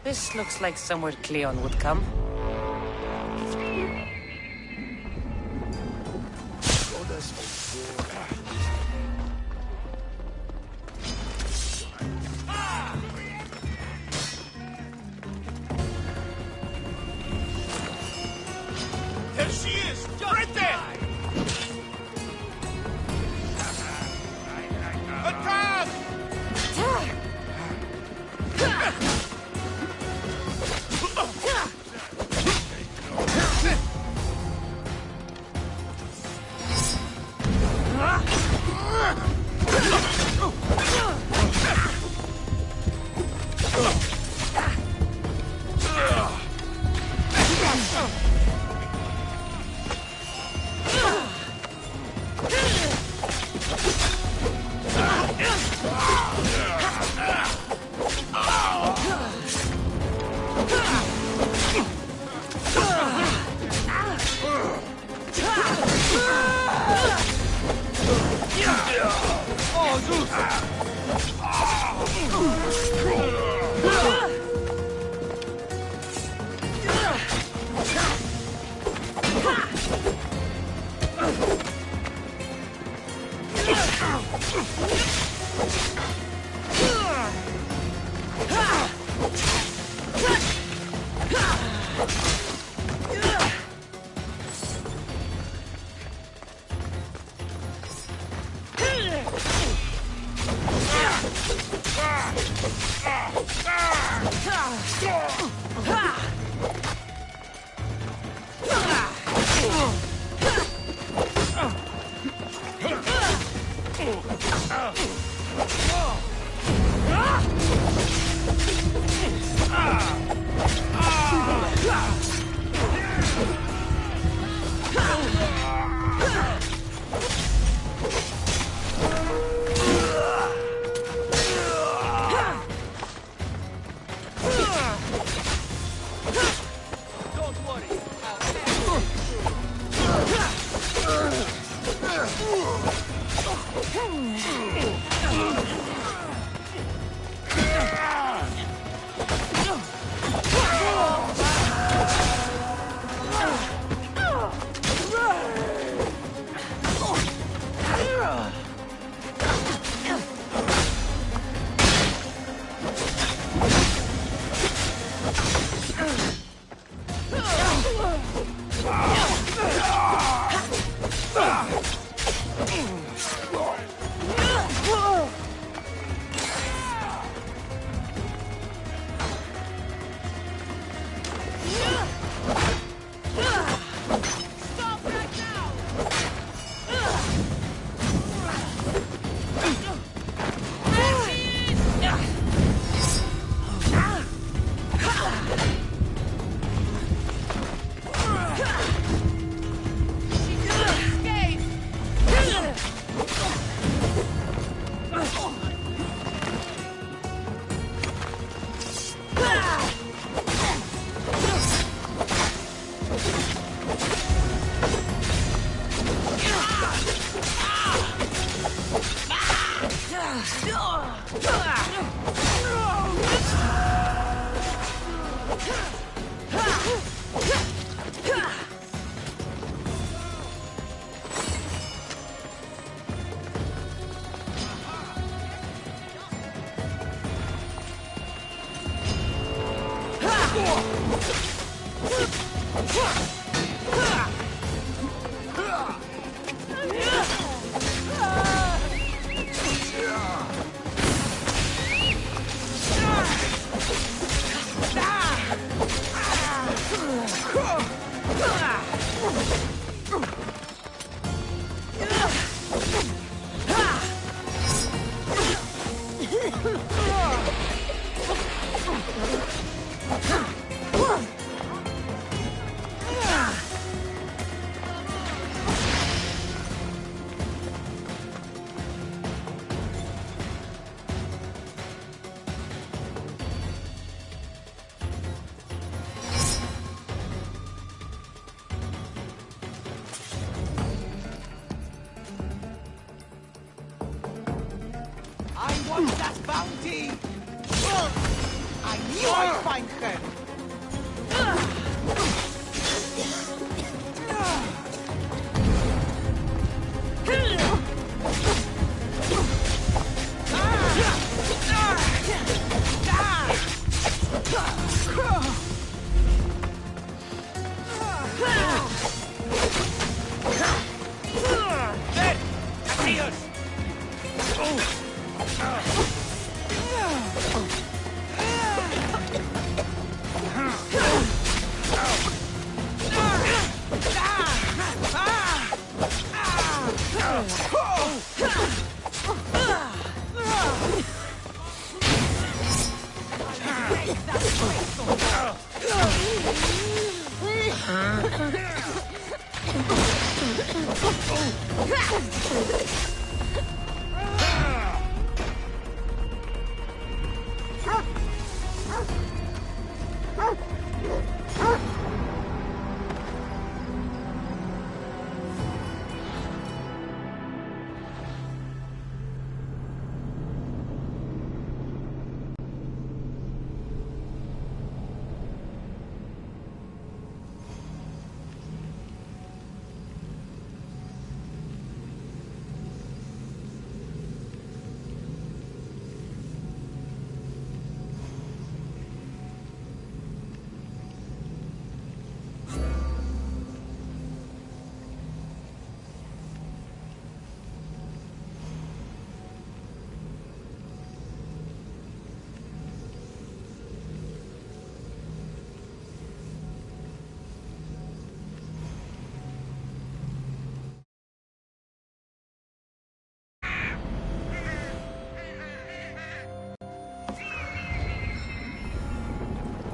This looks like somewhere Cleon would come. There she is! Right there! Attack! I want that bounty! I knew I'd find her!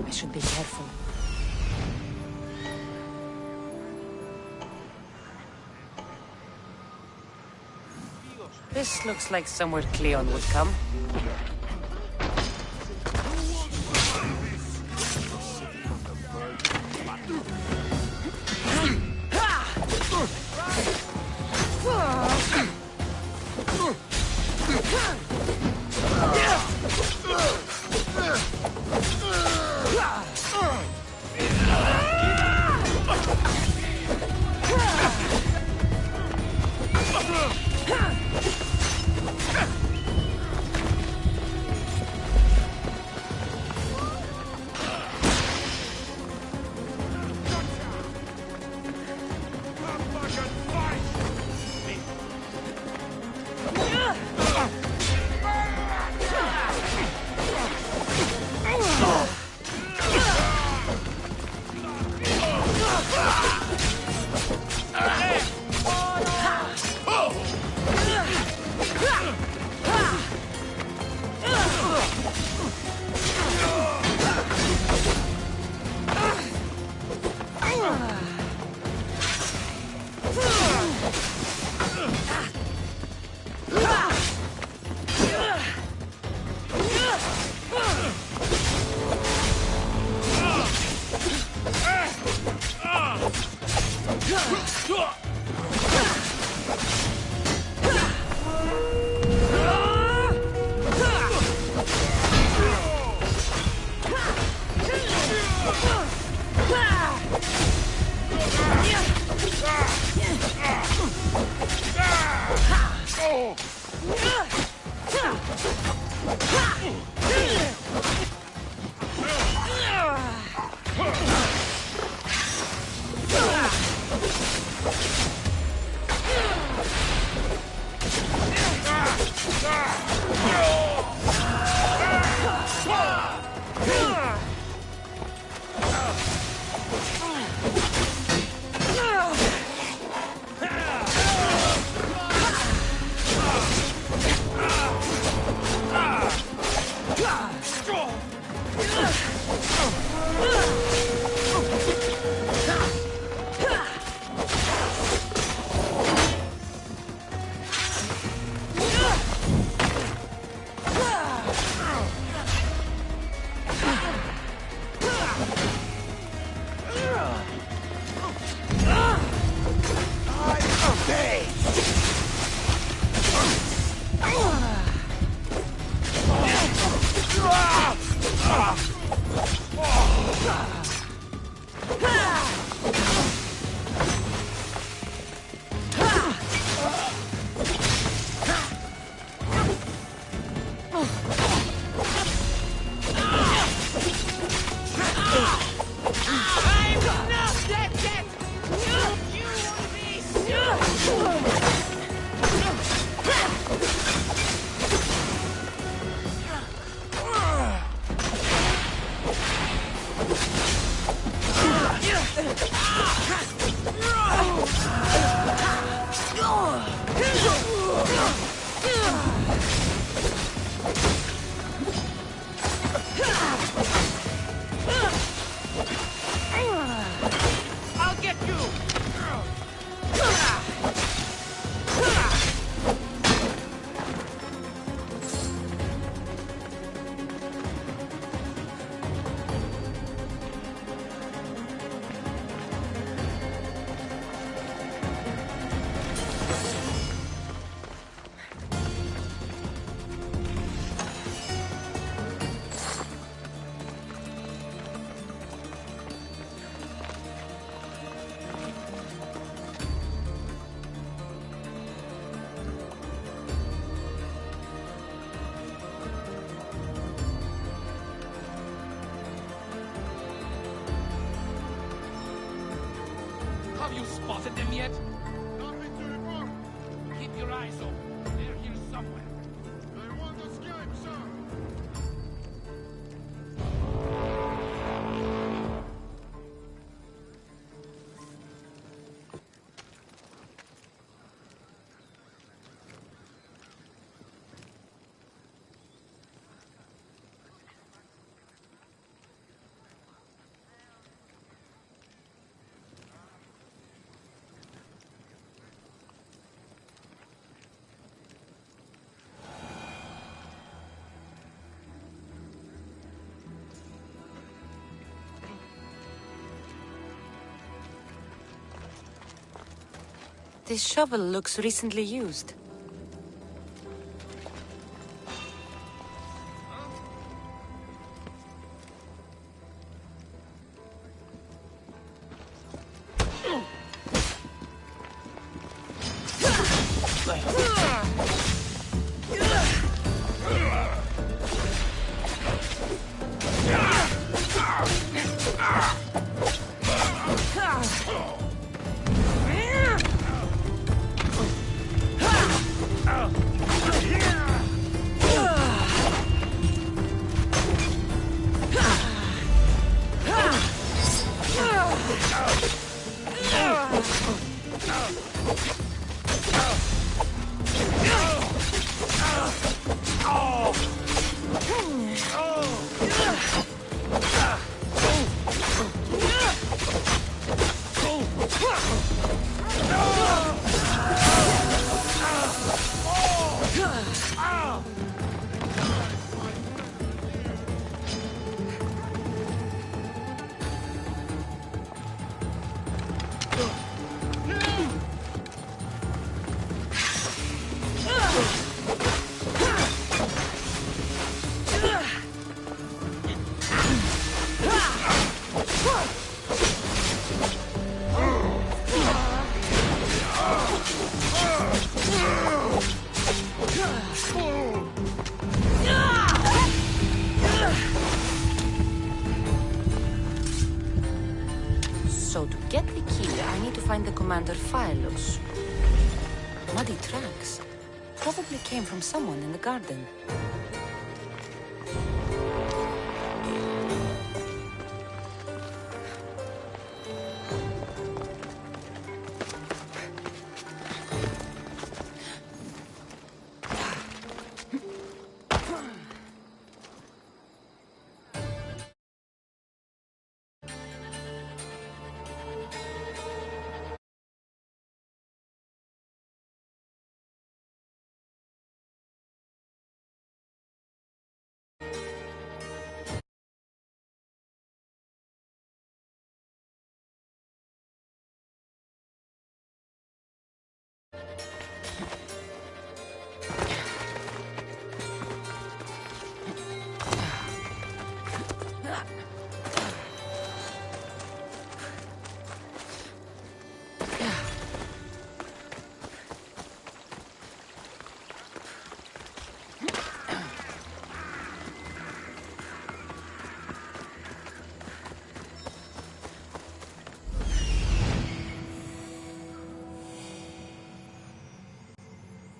I should be careful. This looks like somewhere Cleon would come. get you! Have you spotted them yet? Nothing to report. Keep your eyes open. They're here somewhere. They want to escape, sir. This shovel looks recently used. So to get the key, I need to find the Commander Phylos. Muddy tracks. Probably came from someone in the garden.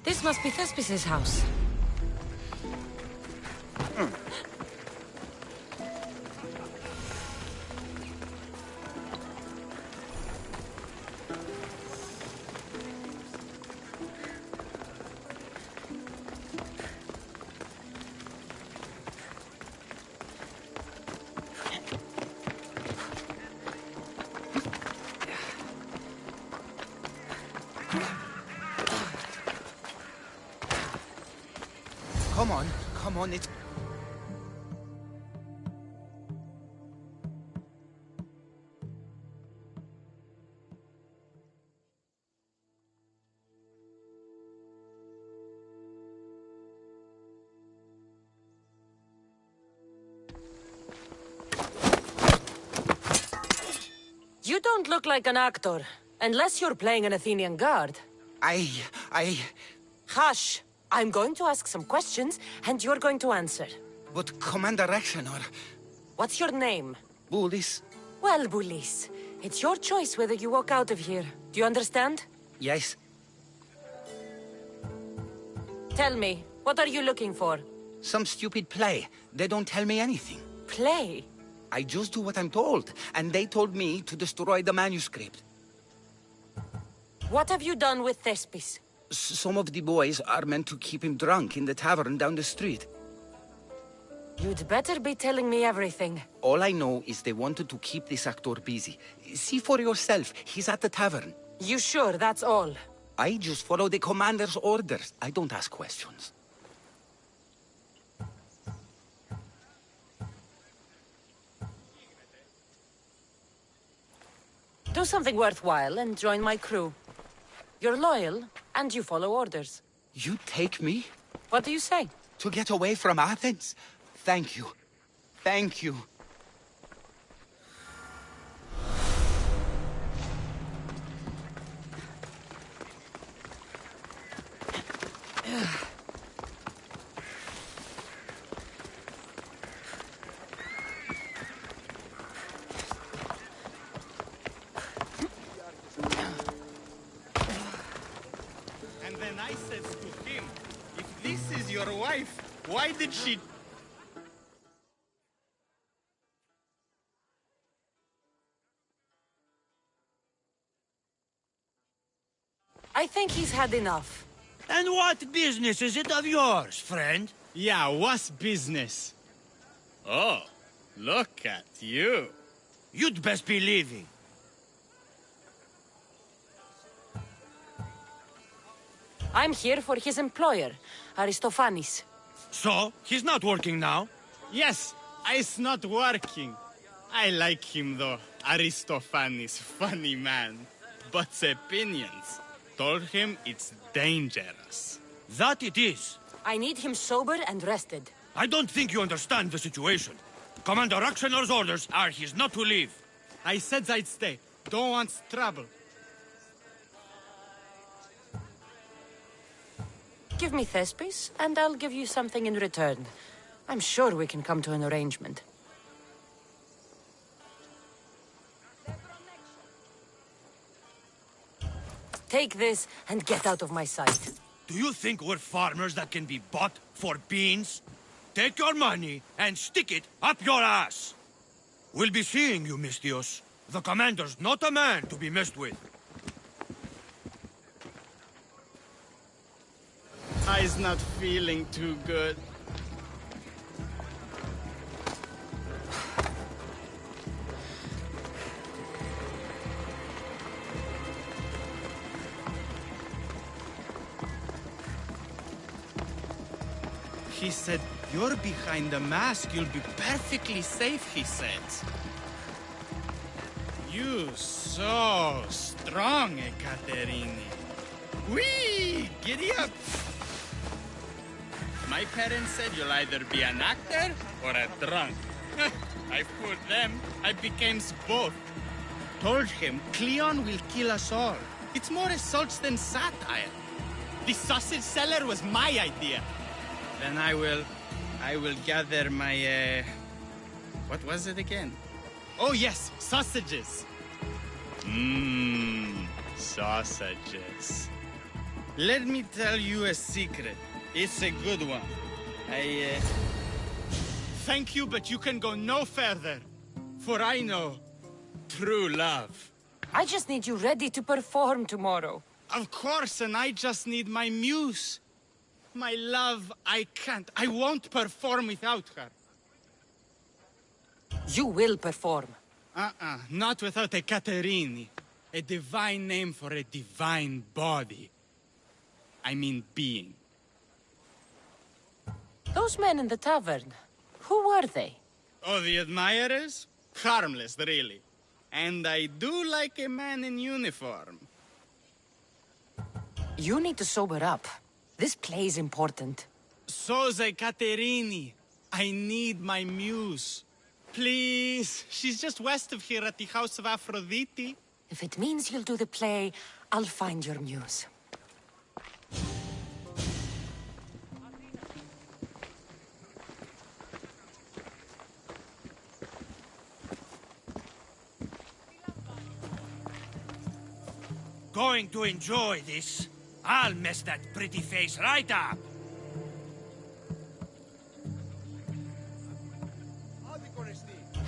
This must be Thespis' house. Come on, it's... You don't look like an actor, unless you're playing an Athenian guard. Hush! I'm going to ask some questions, and you're going to answer. But Commander Rexenor... What's your name? Bullis? Well, Bullis, it's your choice whether you walk out of here. Do you understand? Yes. Tell me, what are you looking for? Some stupid play. They don't tell me anything. Play? I just do what I'm told, and they told me to destroy the manuscript. What have you done with Thespis? Some of the boys are meant to keep him drunk in the tavern down the street. You'd better be telling me everything. All I know is they wanted to keep this actor busy. See for yourself, he's at the tavern. You sure that's all? I just follow the commander's orders. I don't ask questions. Do something worthwhile and join my crew. You're loyal, and you follow orders. You take me? What do you say? To get away from Athens? Thank you. Thank you. And then I said to him, if this is your wife, why did she... I think he's had enough. And what business is it of yours, friend? Yeah, what's business? Oh, look at you. You'd best be leaving. I'm here for his employer, Aristophanes. So, he's not working now? Yes, it's not working. I like him though. Aristophanes, funny man. But opinions told him it's dangerous. That it is. I need him sober and rested. I don't think you understand the situation. Commander Rexenor's orders are he's not to leave. I said I'd stay. Don't want trouble. Give me Thespis, and I'll give you something in return. I'm sure we can come to an arrangement. Take this and get out of my sight. Do you think we're farmers that can be bought for beans? Take your money and stick it up your ass. We'll be seeing you, Mystios. The commander's not a man to be messed with. I's not feeling too good. He said, you're behind the mask, you'll be perfectly safe, he said. You so strong, Ekaterini. Whee! Giddy up! My parents said you'll either be an actor or a drunk. I fooled them. I became both. Told him Cleon will kill us all. It's more assaults than satire. The sausage seller was my idea. Then I will gather my, what was it again? Oh yes, sausages. Sausages. Let me tell you a secret. It's a good one. Thank you, but you can go no further. For I know true love. I just need you ready to perform tomorrow. Of course, and I just need my muse. My love, I can't. I won't perform without her. You will perform. Not without Ekaterini. A divine name for a divine body. I mean being. Those men in the tavern, who were they? Oh, the admirers? Harmless, really. And I do like a man in uniform. You need to sober up. This play's important. Soze Caterini. I need my muse. Please. She's just west of here at the House of Aphrodite. If it means you'll do the play, I'll find your muse. Going to enjoy this. I'll mess that pretty face right up.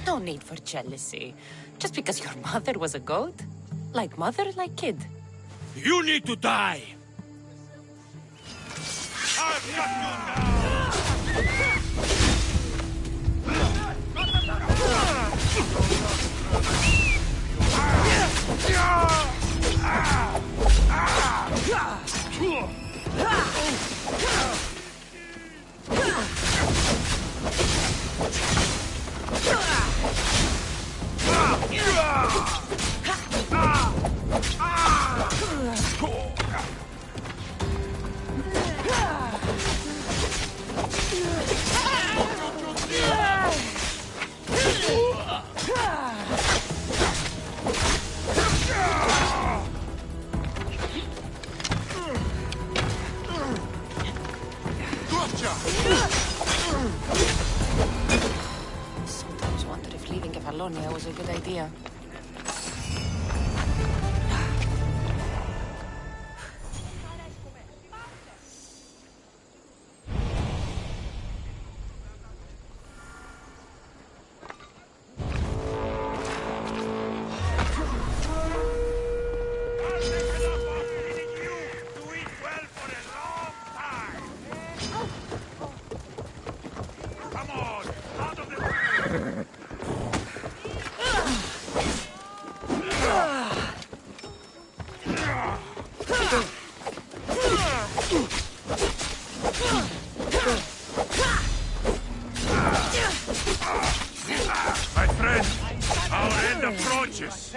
No need for jealousy. Just because your mother was a goat? Like mother, like kid. You need to die. I've got you now. Sometimes wonder if leaving Kefalonia was a good idea. My friend, our end approaches.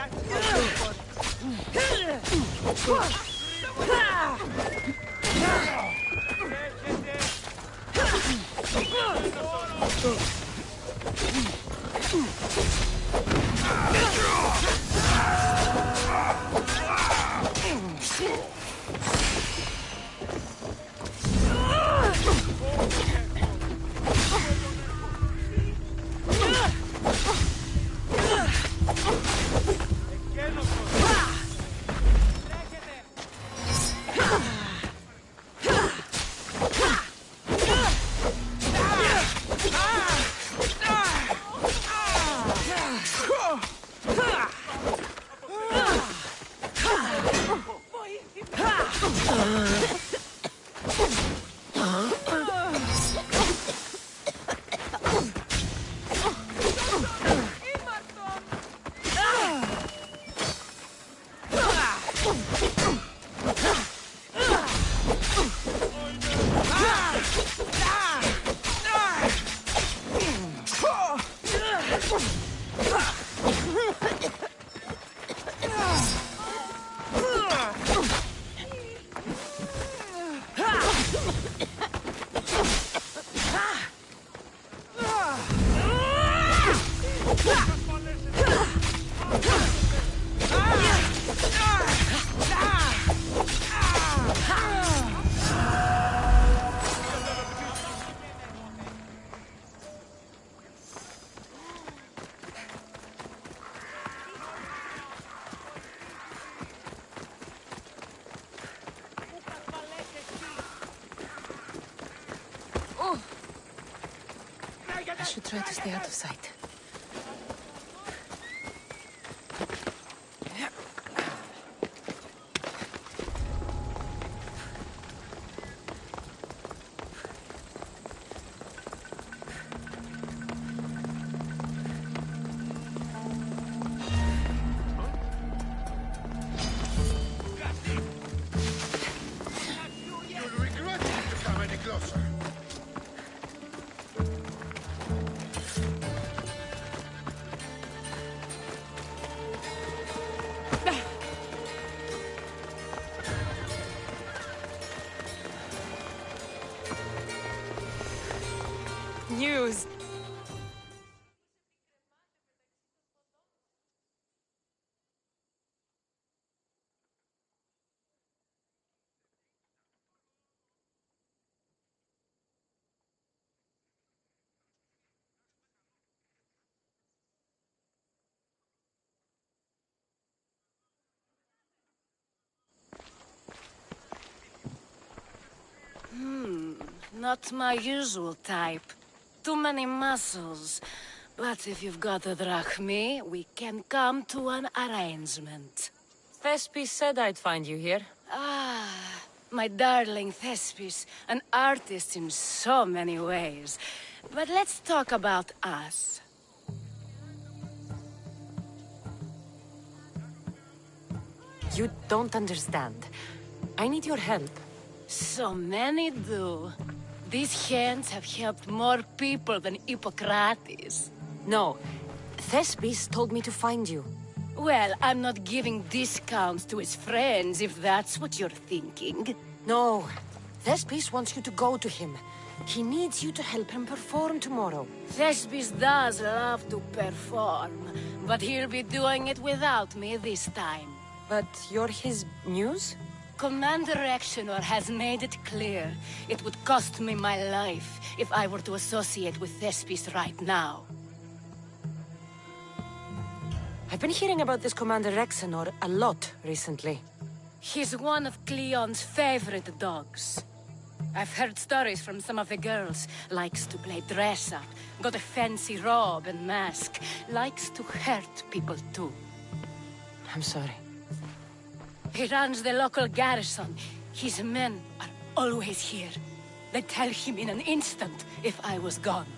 I should try to stay out of sight. news. Not my usual type. Too many muscles. But if you've got a drachmi, we can come to an arrangement. Thespis said I'd find you here. Ah, my darling Thespis. An artist in so many ways. But let's talk about us. You don't understand. I need your help. So many do. These hands have helped more people than Hippocrates. No. Thespis told me to find you. Well, I'm not giving discounts to his friends, if that's what you're thinking. No. Thespis wants you to go to him. He needs you to help him perform tomorrow. Thespis does love to perform, but he'll be doing it without me this time. But you're his muse? Commander Exenor has made it clear it would cost me my life if I were to associate with Thespis right now. I've been hearing about this Commander Exenor a lot recently. He's one of Cleon's favorite dogs. I've heard stories from some of the girls. Likes to play dress-up, got a fancy robe and mask. Likes to hurt people too. I'm sorry. He runs the local garrison. His men are always here. They'd tell him in an instant if I was gone.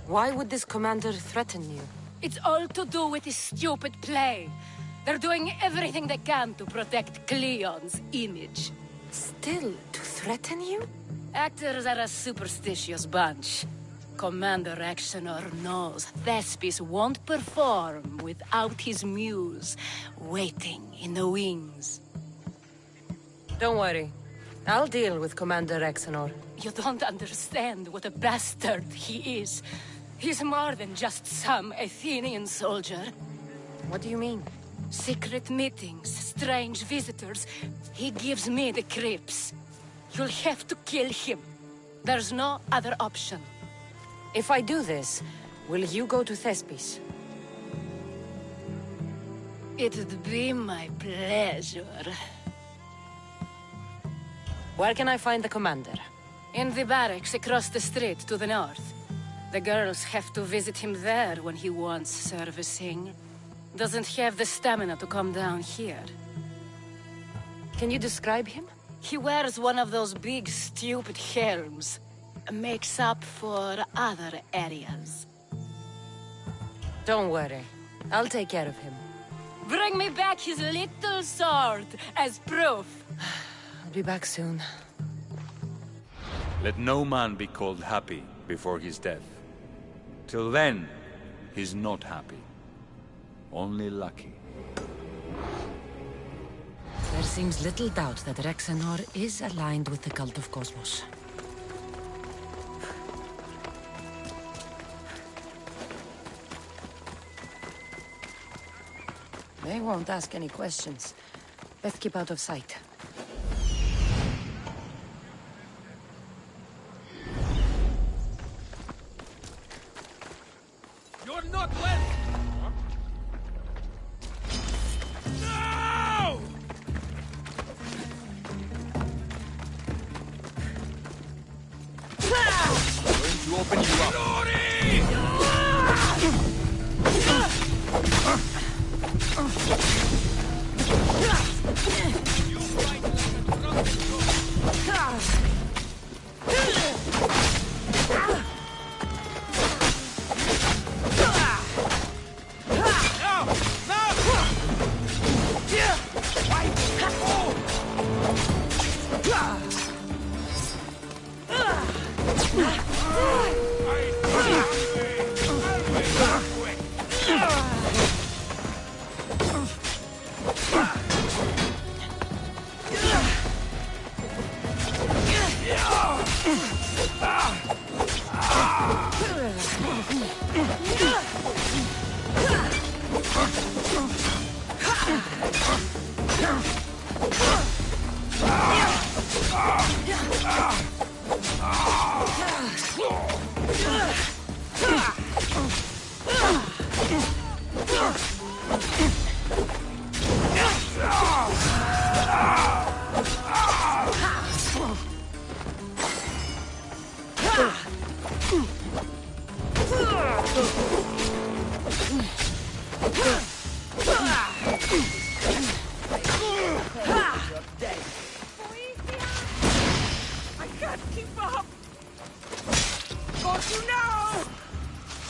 Why would this commander threaten you? It's all to do with his stupid play. They're doing everything they can to protect Cleon's image. Still, to threaten you? Actors are a superstitious bunch. Commander Exenor knows Thespis won't perform without his muse waiting in the wings. Don't worry. I'll deal with Commander Exenor. You don't understand what a bastard he is. He's more than just some Athenian soldier. What do you mean? Secret meetings, strange visitors. He gives me the creeps. You'll have to kill him. There's no other option. If I do this, will you go to Thespis? It'd be my pleasure. Where can I find the commander? In the barracks across the street to the north. The girls have to visit him there when he wants servicing. Doesn't have the stamina to come down here. Can you describe him? He wears one of those big, stupid helms. Makes up for other areas. Don't worry. I'll take care of him. Bring me back his little sword as proof. I'll be back soon. Let no man be called happy before his death. Till then, he's not happy. Only lucky. There seems little doubt that Rexenor is aligned with the cult of Cosmos. They won't ask any questions. Best keep out of sight. You're not well! No! Going to open you up.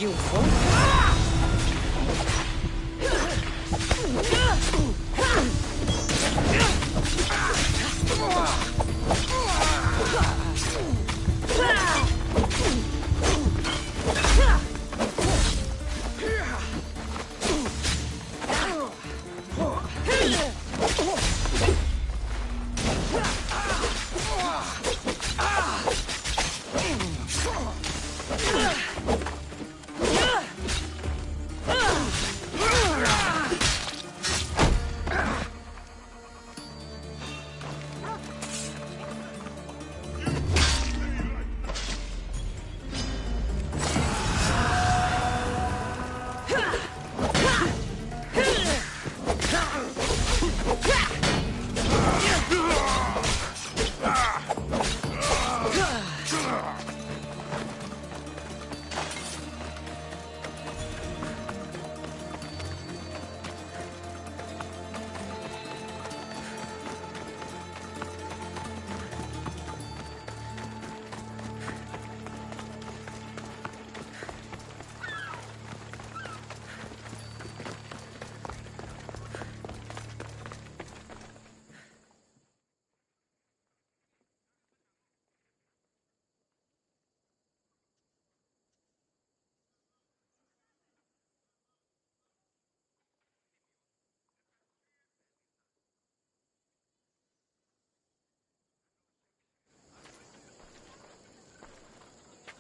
You won't.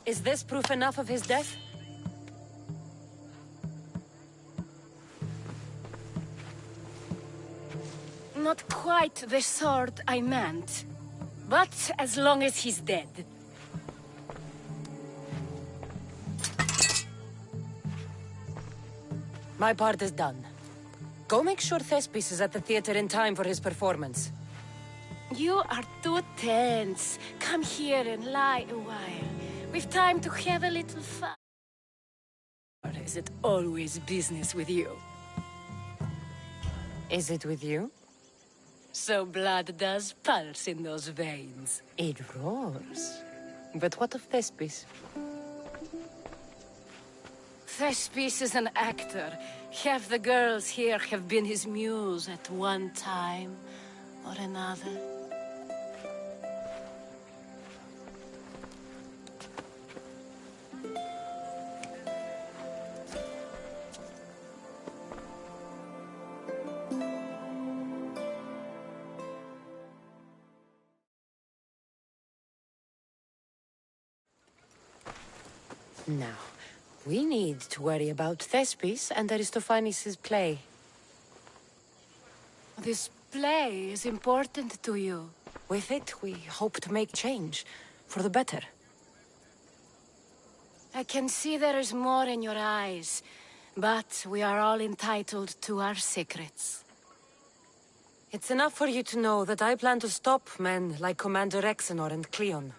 Is this proof enough of his death? Not quite the sort I meant. But as long as he's dead. My part is done. Go make sure Thespis is at the theater in time for his performance. You are too tense. Come here and lie a while. We've time to have a little fun. Or is it always business with you? Is it with you? So blood does pulse in those veins. It roars. But what of Thespis? Thespis is an actor. Half the girls here have been his muse at one time or another. Now, we need to worry about Thespis and Aristophanes' play. This play is important to you. With it, we hope to make change, for the better. I can see there is more in your eyes, but we are all entitled to our secrets. It's enough for you to know that I plan to stop men like Commander Rexenor and Cleon.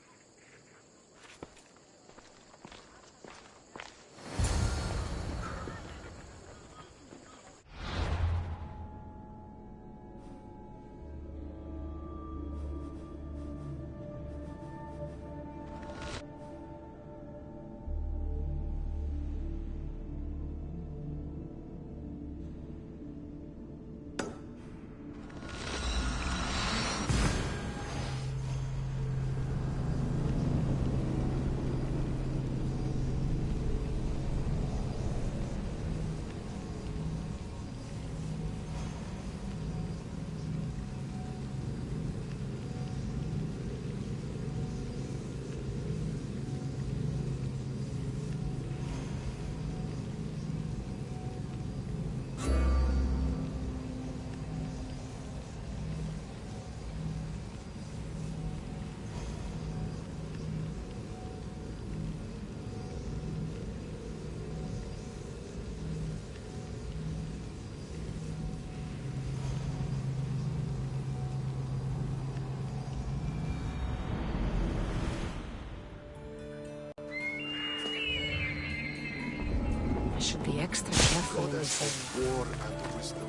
Should be extra careful in this area. War and wisdom.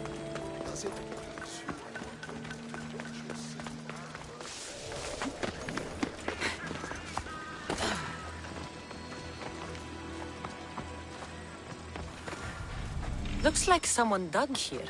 Does it please you? Looks like someone dug here.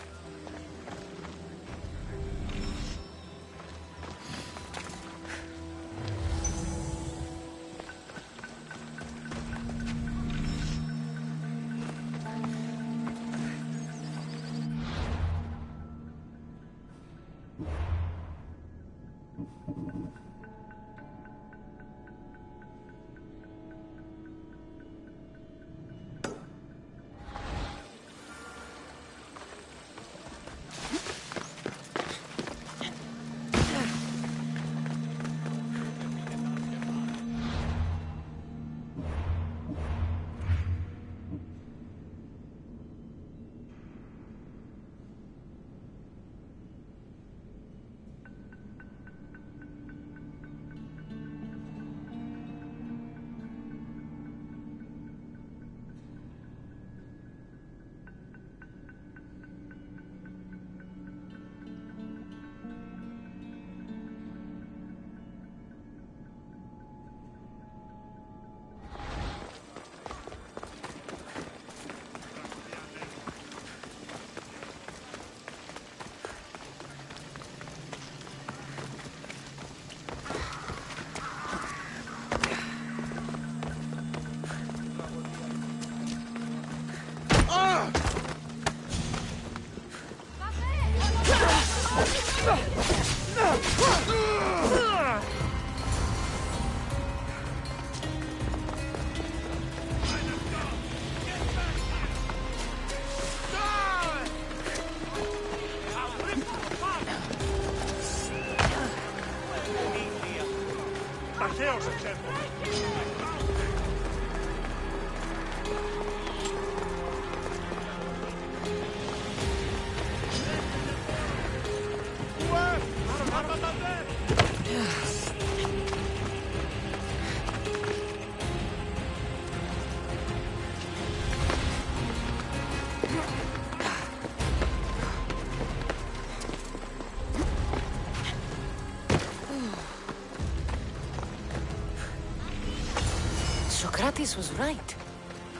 Socrates was right.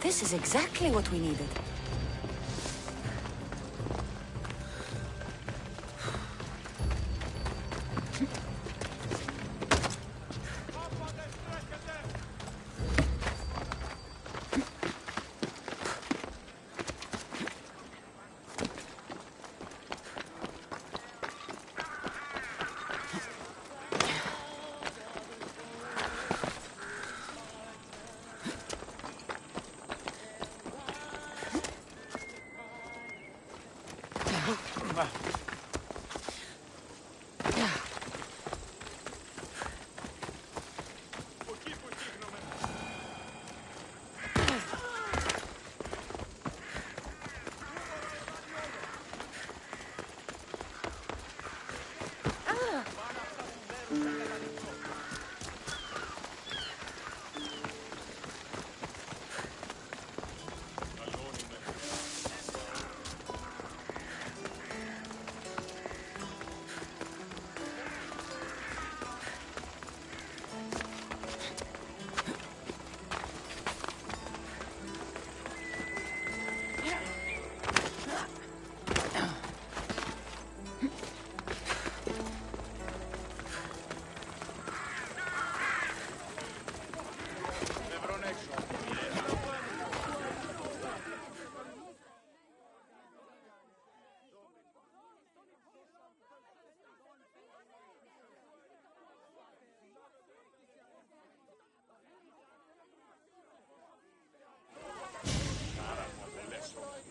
This is exactly what we needed.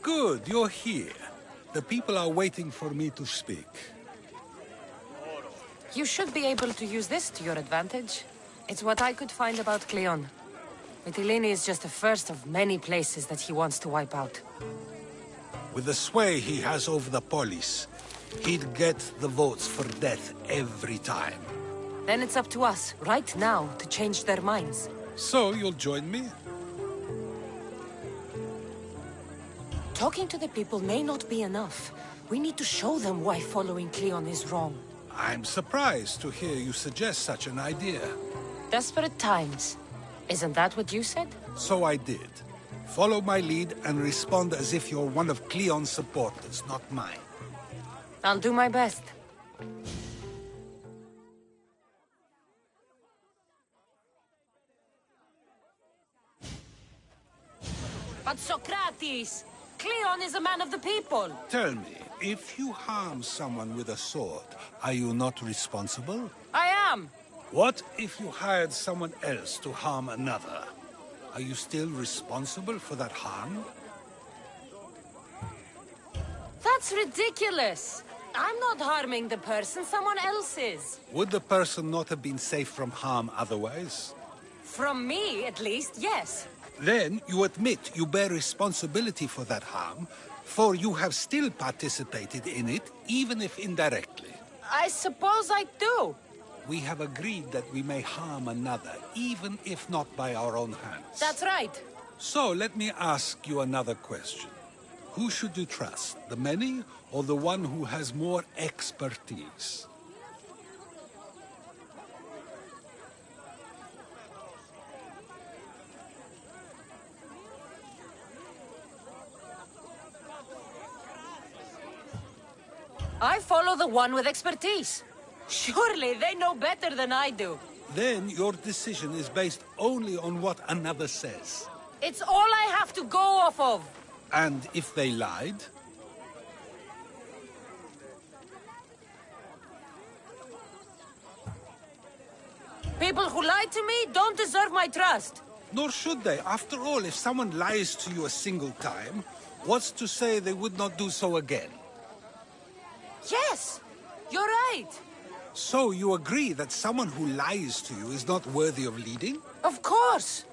Good, you're here. The people are waiting for me to speak. You should be able to use this to your advantage. It's what I could find about Cleon. Mytilene is just the first of many places that he wants to wipe out. With the sway he has over the police, he'd get the votes for death every time. Then it's up to us, right now, to change their minds. So you'll join me? Talking to the people may not be enough. We need to show them why following Cleon is wrong. I'm surprised to hear you suggest such an idea. Desperate times. Isn't that what you said? So I did. Follow my lead and respond as if you're one of Cleon's supporters, not mine. I'll do my best. But Socrates! Cleon is a man of the people! Tell me, if you harm someone with a sword, are you not responsible? I am! What if you hired someone else to harm another? Are you still responsible for that harm? That's ridiculous! I'm not harming the person, someone else is. Would the person not have been safe from harm otherwise? From me, at least, yes. Then you admit you bear responsibility for that harm, for you have still participated in it, even if indirectly. I suppose I do. We have agreed that we may harm another, even if not by our own hands. That's right. So let me ask you another question. Who should you trust, the many or the one who has more expertise? I follow the one with expertise. Surely they know better than I do. Then your decision is based only on what another says. It's all I have to go off of. And if they lied? People who lie to me don't deserve my trust. Nor should they. After all, if someone lies to you a single time, what's to say they would not do so again? Yes, you're right. So you agree that someone who lies to you is not worthy of leading? Of course.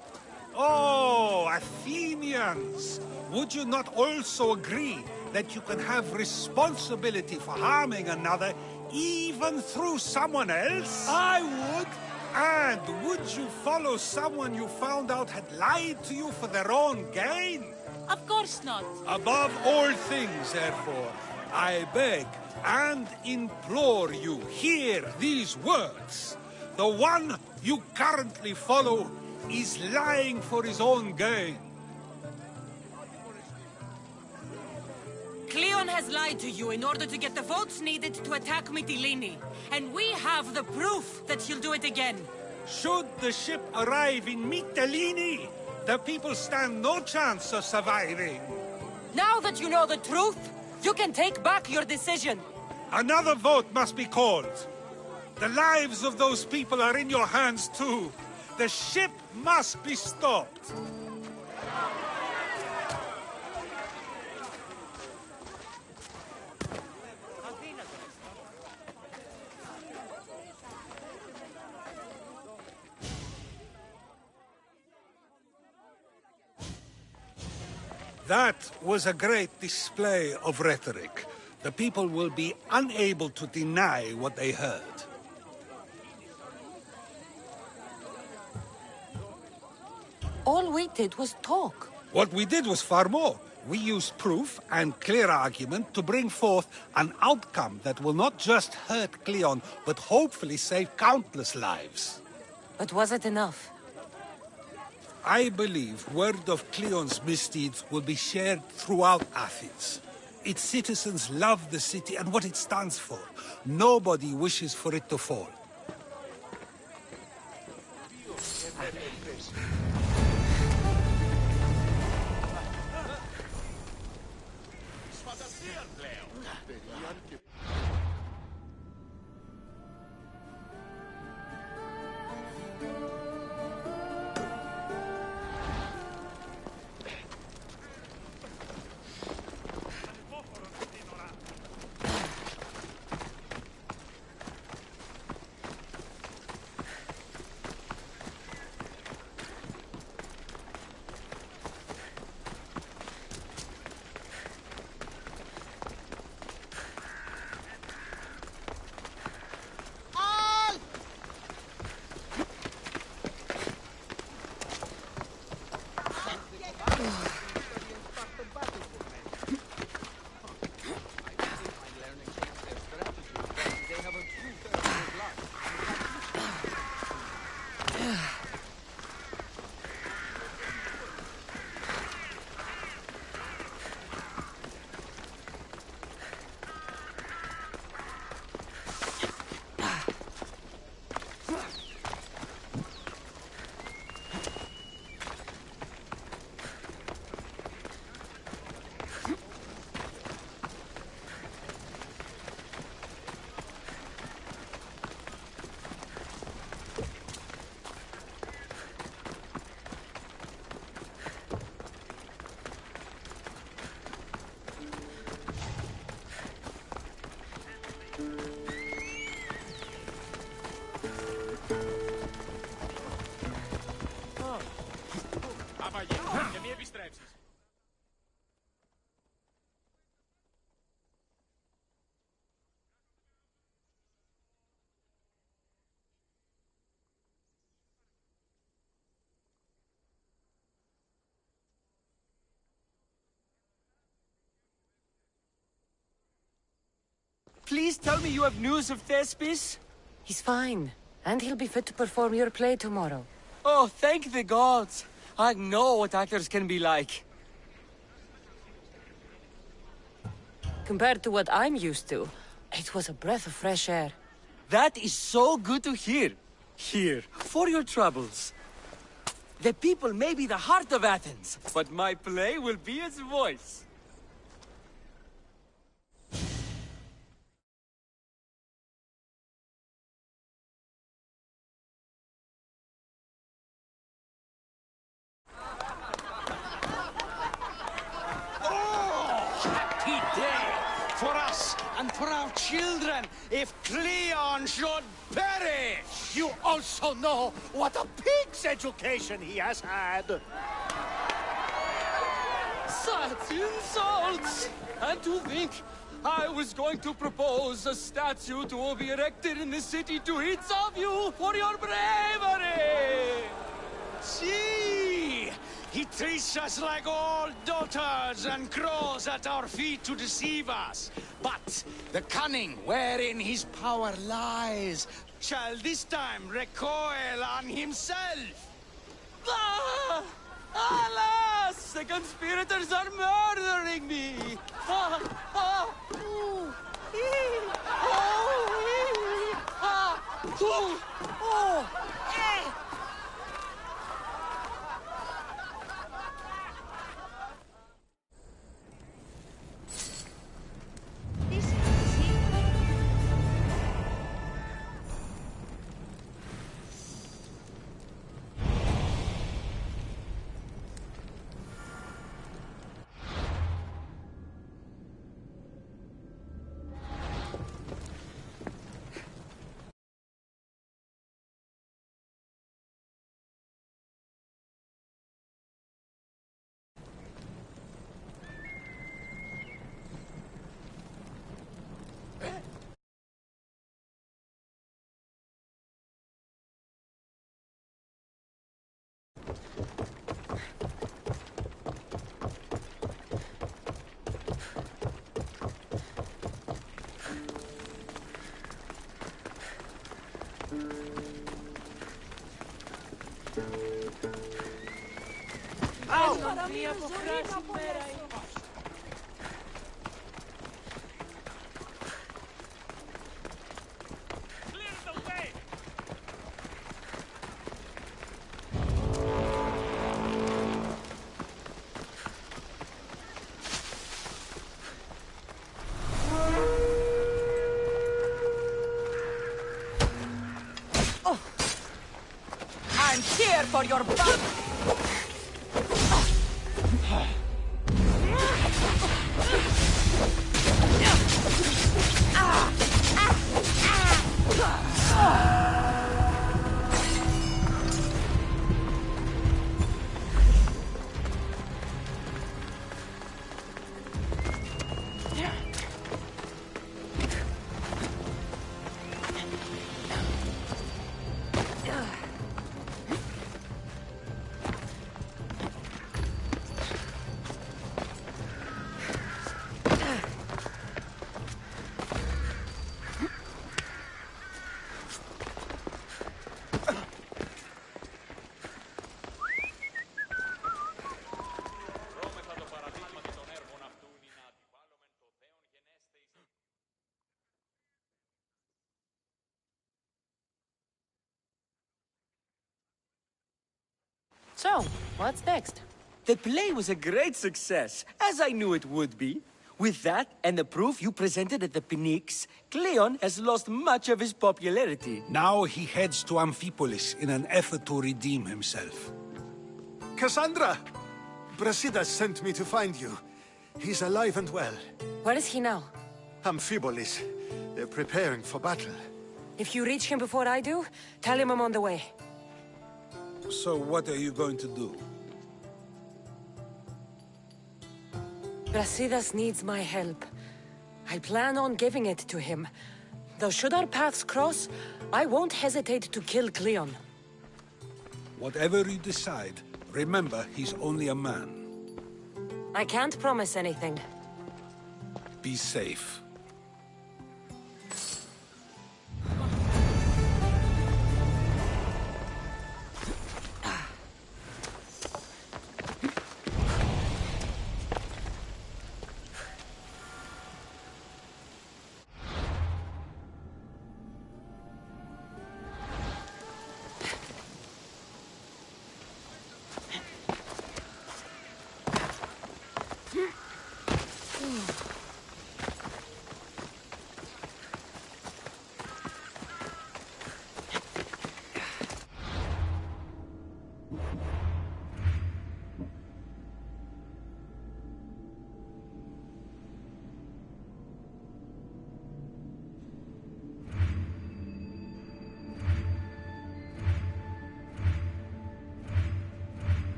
Oh, Athenians! Would you not also agree that you can have responsibility for harming another even through someone else? I would. And would you follow someone you found out had lied to you for their own gain? Of course not. Above all things, therefore, I beg and implore you, hear these words. The one you currently follow is lying for his own gain. Cleon has lied to you in order to get the votes needed to attack Mytilene. And we have the proof that he'll do it again. Should the ship arrive in Mytilene, the people stand no chance of surviving. Now that you know the truth, you can take back your decision. Another vote must be called. The lives of those people are in your hands too. The ship must be stopped. That was a great display of rhetoric. The people will be unable to deny what they heard. All we did was talk. What we did was far more. We used proof and clear argument to bring forth an outcome that will not just hurt Cleon, but hopefully save countless lives. But was it enough? I believe word of Cleon's misdeeds will be shared throughout Athens. Its citizens love the city and what it stands for. Nobody wishes for it to fall. please tell me you have news of Thespis? He's fine, and he'll be fit to perform your play tomorrow. Oh, thank the gods. I know what actors can be like. Compared to what I'm used to, it was a breath of fresh air. That is so good to hear. Here, for your troubles. The people may be the heart of Athens, but my play will be its voice. For us and for our children, if Cleon should perish! You also know what a pig's education he has had. Such insults! And to think I was going to propose a statue to be erected in the city to each of you for your bravery! See! He treats us like old dotards and crawls at our feet to deceive us. But the cunning wherein his power lies shall this time recoil on himself. Ah! Alas! The conspirators are murdering me! Ah! Ah! Ooh! Ee! Oh! Ee! Ah! Ooh! Oh! Eh! I'm here for your butt! So, what's next? The play was a great success, as I knew it would be. With that, and the proof you presented at the Pnyx, Cleon has lost much of his popularity. Now he heads to Amphipolis in an effort to redeem himself. Cassandra! Brasidas sent me to find you. He's alive and well. Where is he now? Amphipolis. They're preparing for battle. If you reach him before I do, tell him I'm on the way. So what are you going to do? Brasidas needs my help. I plan on giving it to him. Though should our paths cross, I won't hesitate to kill Cleon. Whatever you decide, remember he's only a man. I can't promise anything. Be safe.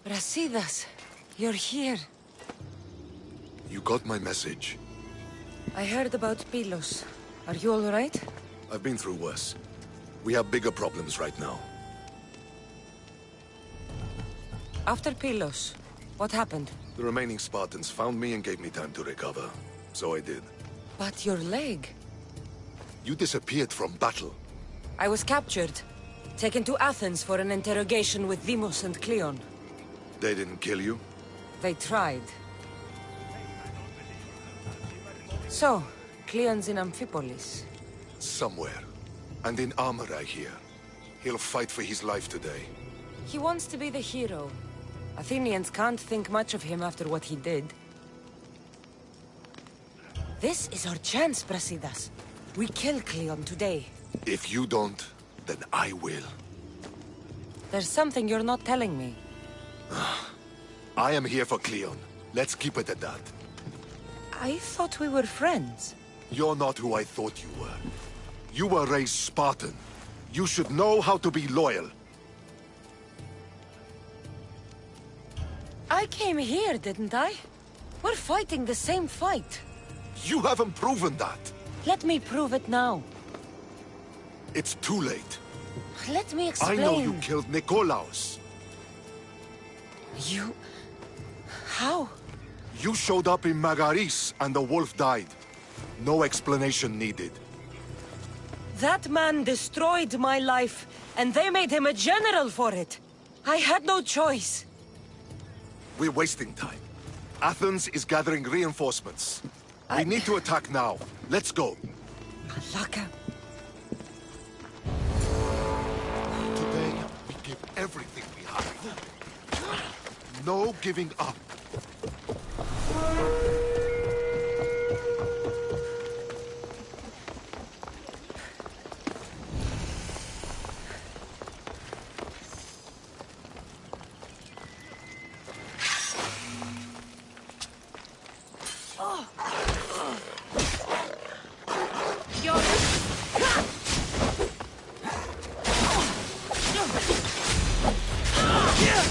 Brasidas, you're here. You got my message. I heard about Pilos. Are you all right? I've been through worse. We have bigger problems right now. After Pilos, what happened? The remaining Spartans found me and gave me time to recover. So I did. But your leg? You disappeared from battle. I was captured. Taken to Athens for an interrogation with Deimos and Cleon. They didn't kill you? They tried. So, Cleon's in Amphipolis. Somewhere. And in armor, I hear. He'll fight for his life today. He wants to be the hero. Athenians can't think much of him after what he did. This is our chance, Brasidas. We kill Cleon today. If you don't, then I will. There's something you're not telling me. I am here for Cleon. Let's keep it at that. I thought we were friends. You're not who I thought you were. You were raised Spartan. You should know how to be loyal. I came here, didn't I? We're fighting the same fight. You haven't proven that. Let me prove it now. It's too late. Let me explain. I know you killed Nikolaos. You... How? You showed up in Magaris and the wolf died. No explanation needed. That man destroyed my life, and they made him a general for it. I had no choice. We're wasting time. Athens is gathering reinforcements. We need to attack now. Let's go. Malaka. Today, we give everything we have. No giving up. Yeah!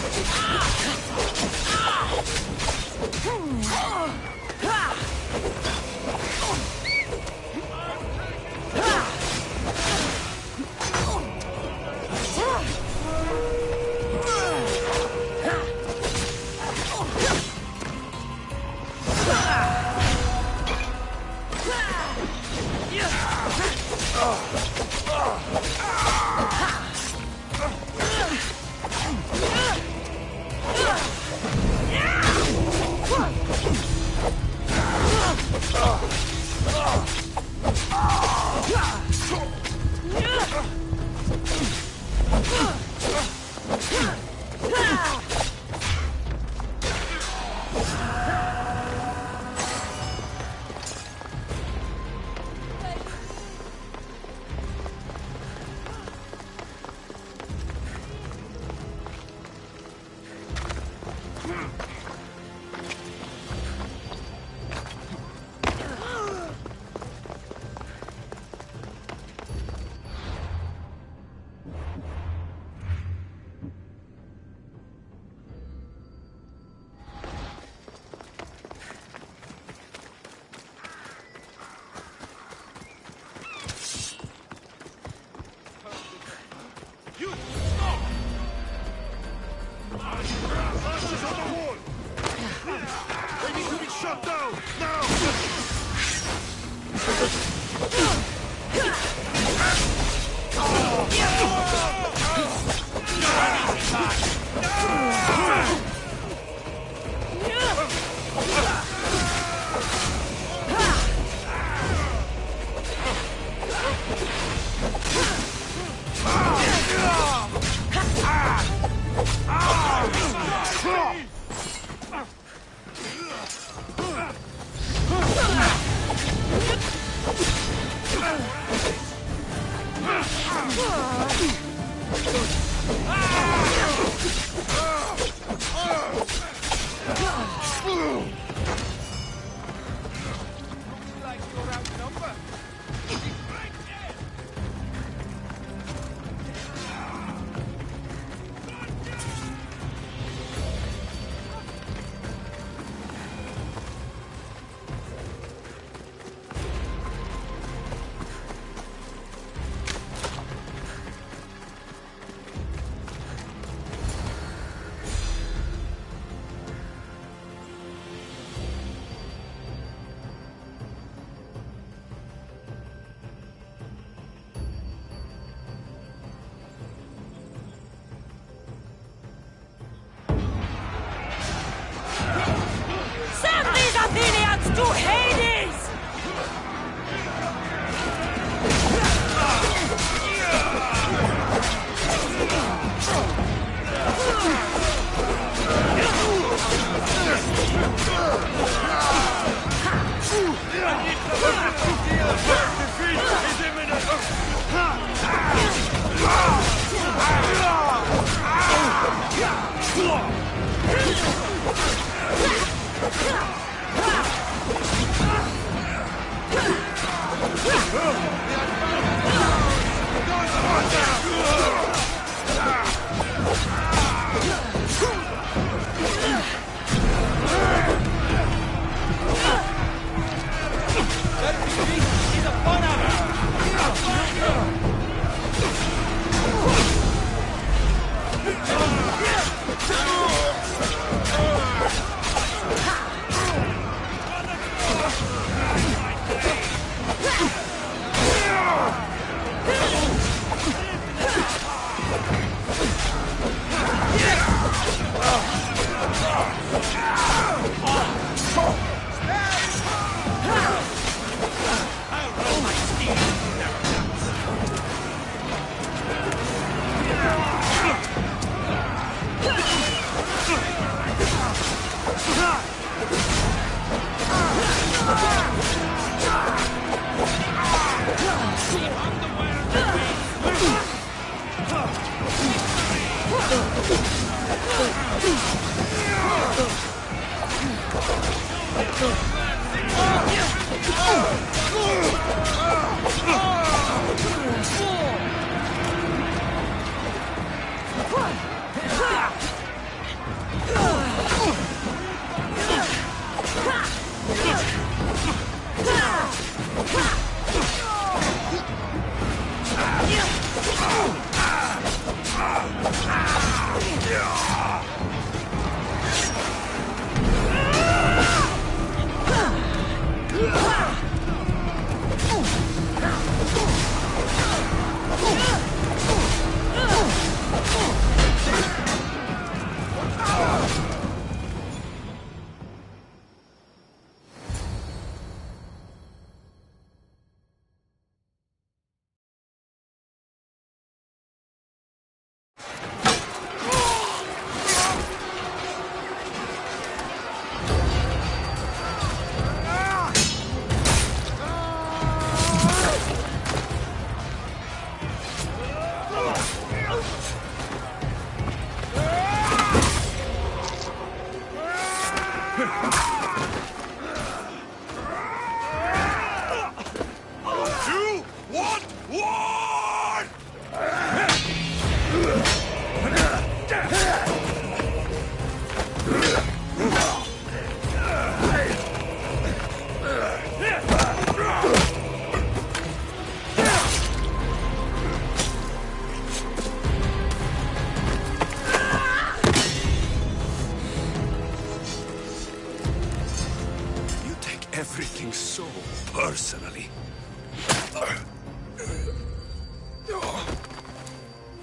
Everything so personally.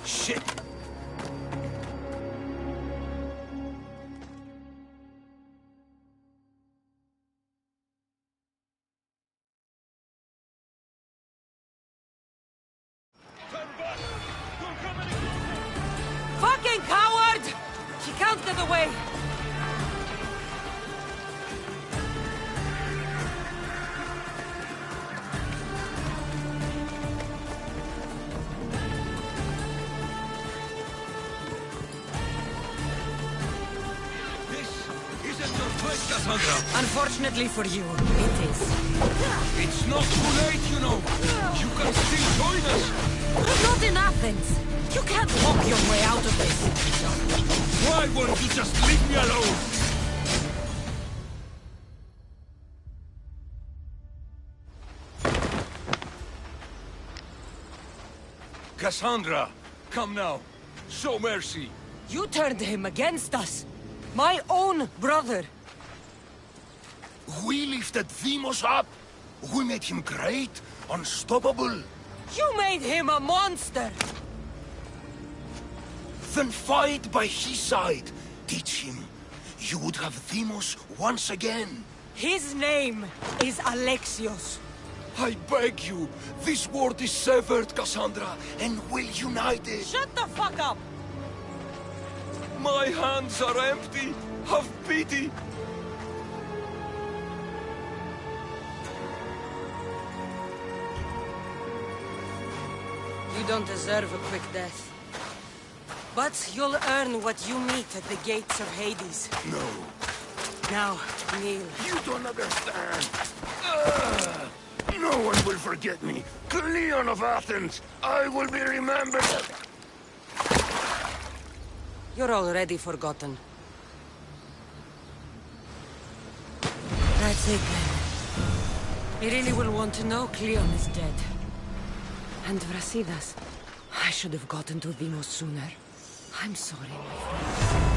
Shit! Fucking coward! She can't get away! Cassandra! Unfortunately for you, it is. It's not too late, you know. You can still join us. Not in Athens. You can't walk your way out of this. Why won't you just leave me alone? Cassandra, come now. Show mercy. You turned him against us. My own brother. We lifted Deimos up. We made him great, unstoppable. You made him a monster. Then fight by his side. Teach him. You would have Deimos once again. His name is Alexios. I beg you. This world is severed, Cassandra, and we'll unite it. Shut the fuck up! My hands are empty. Have pity. You don't deserve a quick death. But you'll earn what you meet at the gates of Hades. No. Now, kneel. You don't understand. No one will forget me. Cleon of Athens. I will be remembered. You're already forgotten. That's it then. You really will want to know Cleon is dead. And Brasidas. I should have gotten to Deimos sooner. I'm sorry, my friend.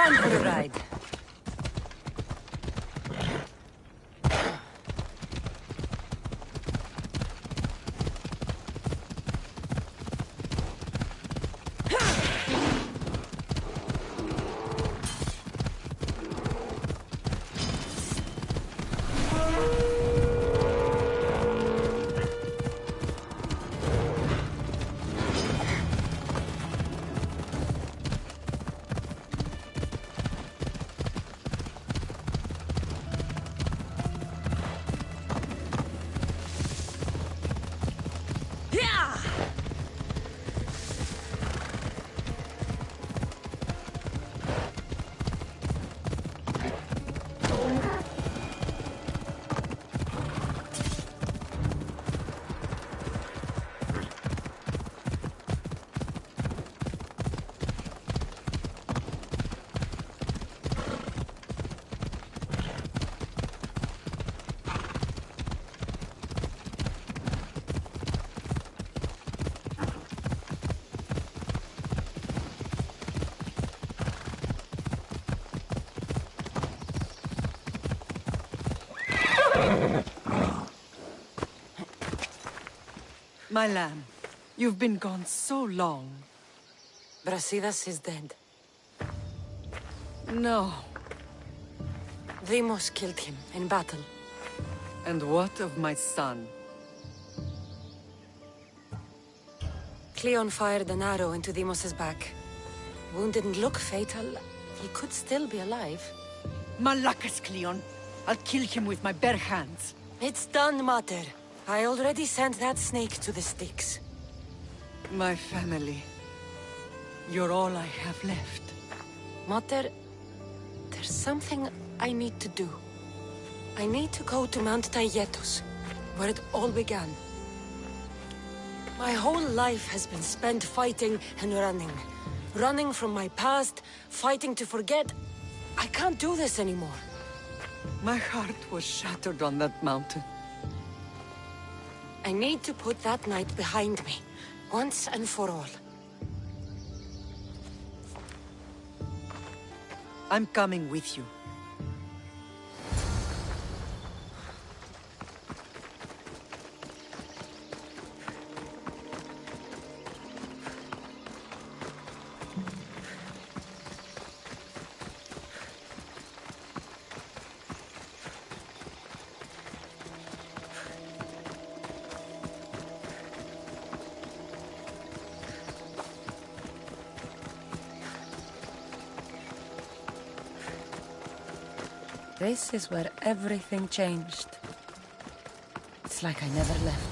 Down for a ride. My lamb, you've been gone so long. Brasidas is dead. No. Demos killed him in battle. And what of my son? Cleon fired an arrow into Demos's back. Wound didn't look fatal. He could still be alive. Malakas, Cleon. I'll kill him with my bare hands. It's done, Mater. I already sent that snake to the sticks. My family. You're all I have left. Mater, there's something I need to do. I need to go to Mount Tayetos, where it all began. My whole life has been spent fighting and running. Running from my past, fighting to forget. I can't do this anymore. My heart was shattered on that mountain. I need to put that night behind me, once and for all. I'm coming with you. This is where everything changed. It's like I never left.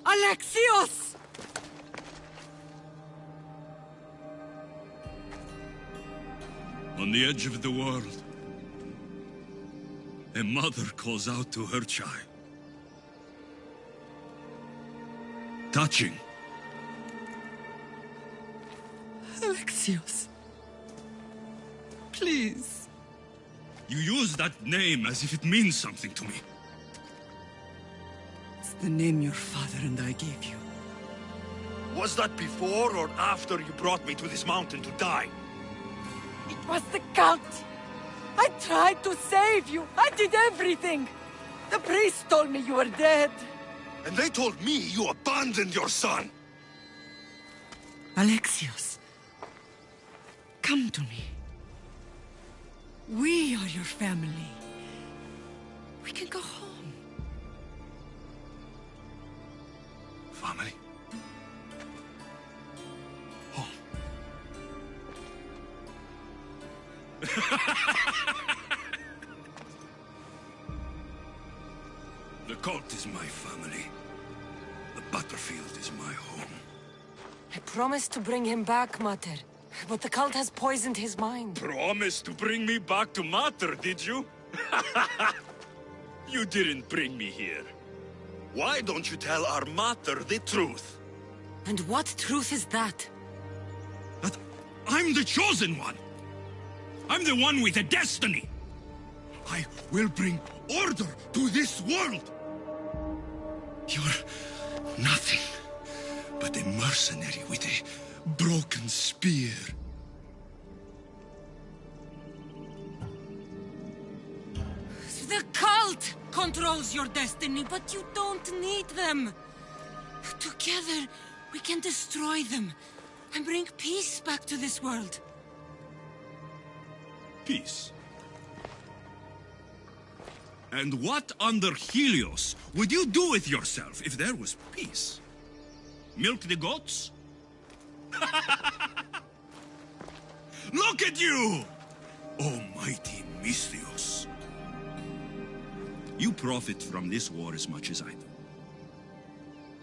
Alexios! On the edge of the world, a mother calls out to her child. Touching. Alexios. Please. You use that name as if it means something to me. It's the name your father and I gave you. Was that before or after you brought me to this mountain to die? It was the cult! I tried to save you! I did everything! The priest told me you were dead! And they told me you abandoned your son! Alexios, come to me. We are your family. We can go home. Family? Home? The cult is my family. The battlefield is my home. I promised to bring him back, Mater. But the cult has poisoned his mind. Promised to bring me back to Mater, did you? You didn't bring me here. Why don't you tell our Mater the truth? And what truth is that? That I'm the chosen one. I'm the one with a destiny. I will bring order to this world. You're nothing but a mercenary with a broken spear. The cult controls your destiny, but you don't need them. Together, we can destroy them and bring peace back to this world. Peace. And what under Helios would you do with yourself if there was peace? Milk the goats? Look at you! Almighty Mystios. You profit from this war as much as I do.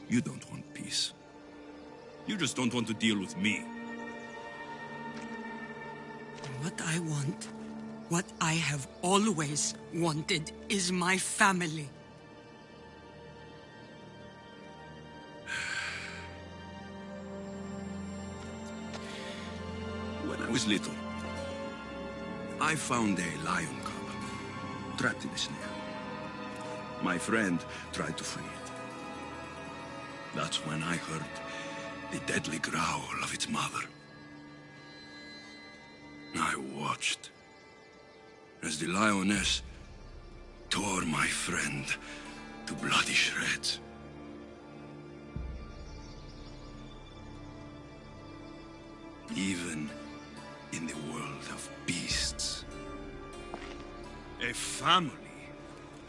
You don't want peace. You just don't want to deal with me. What I want, what I have always wanted, is my family. When I was little, I found a lion cub trapped in a snare. My friend tried to free it. That's when I heard the deadly growl of its mother. I watched as the lioness tore my friend to bloody shreds. Even in the world of beasts, a family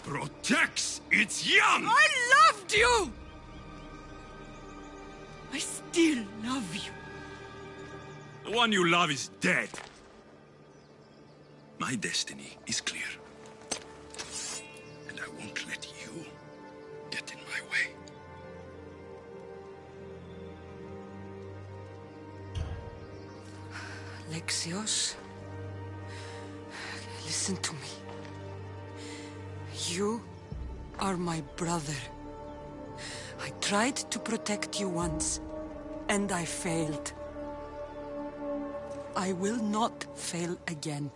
protects its young! I loved you! I still love you. The one you love is dead. My destiny is clear. And I won't let you get in my way. Alexios, listen to me. You are my brother. I tried to protect you once, and I failed. I will not fail again.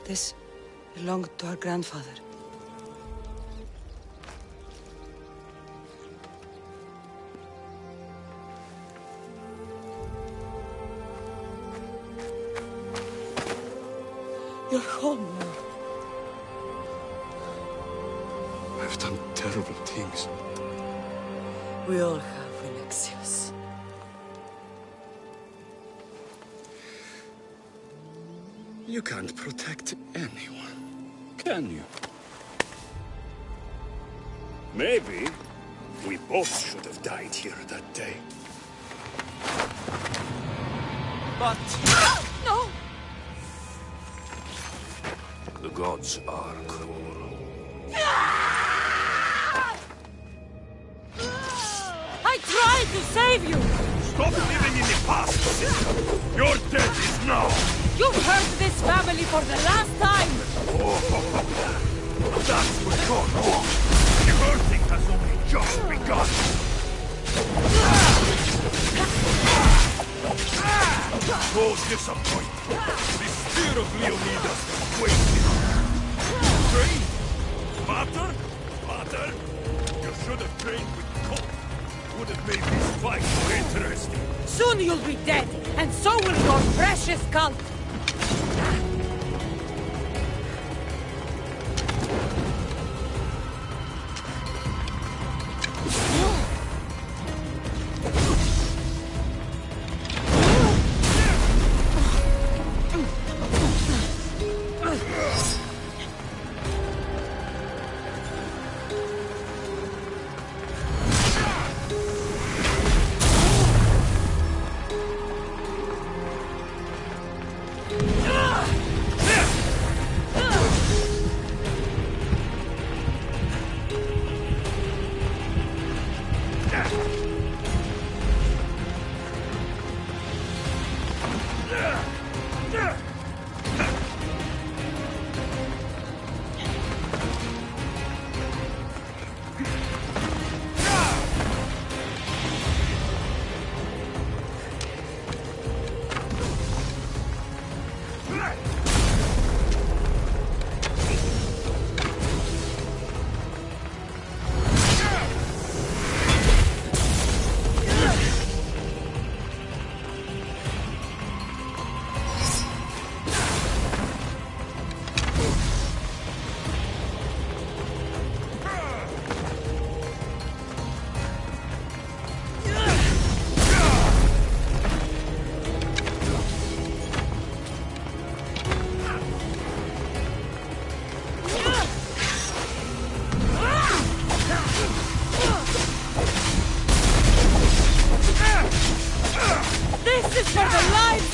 This belonged to our grandfather. You're home now. I've done terrible things. We all have, Alexios. You can't protect anyone, can you? Maybe we both should have died here that day. But... No! the gods are cruel. I tried to save you! Stop living in the past, sister! Your death is now! You've hurt this family for the last time! Oh, that's what's gone wrong! The hurting has only just begun! Oh, disappointment! The spear of Leonidas has wasted! Train? Butter? Butter? You should have trained with coke! Would have made this fight more interesting! Soon you'll be dead, and so will your precious cult!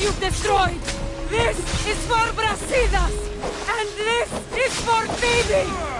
you've destroyed! This is for Brasidas! And this is for Phoebe!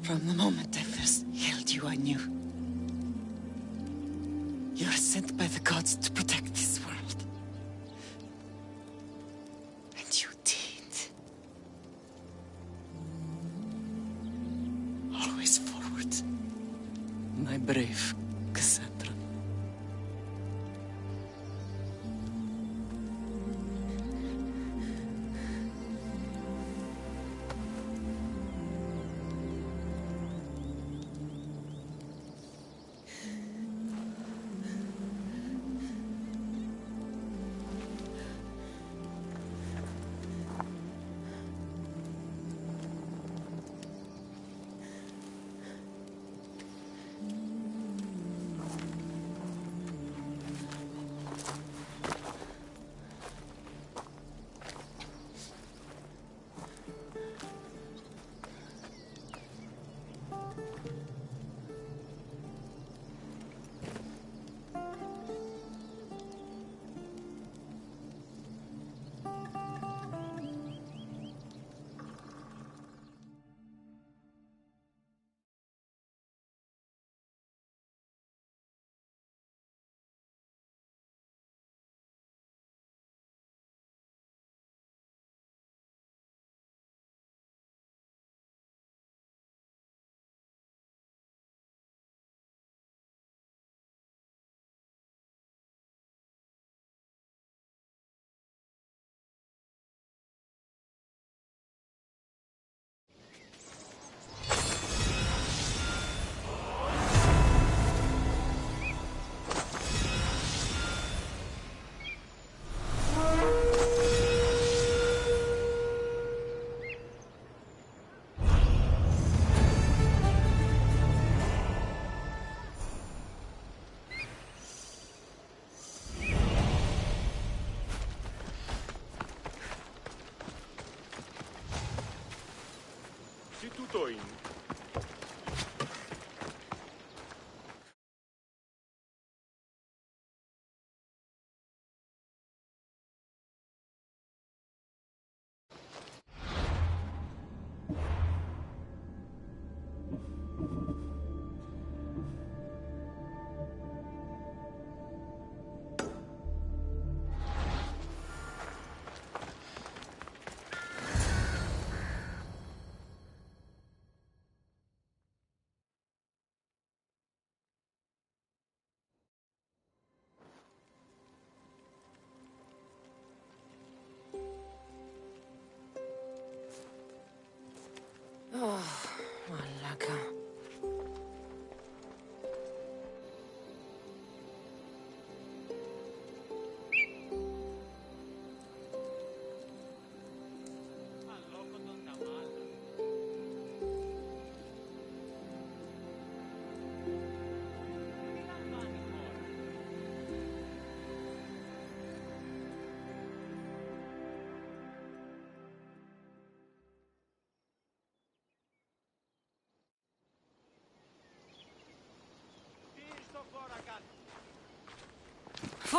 From the moment I first held you, I knew. You are sent by the gods to protect this world. And you did. Always forward, my brave Cassandra. Tutto in.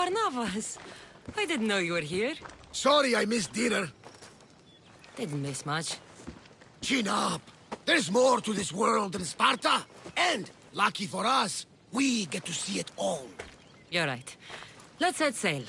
Barnabas! I didn't know you were here. Sorry I missed dinner. Didn't miss much. Chin up. There's more to this world than Sparta. And, lucky for us, we get to see it all. You're right. Let's set sail.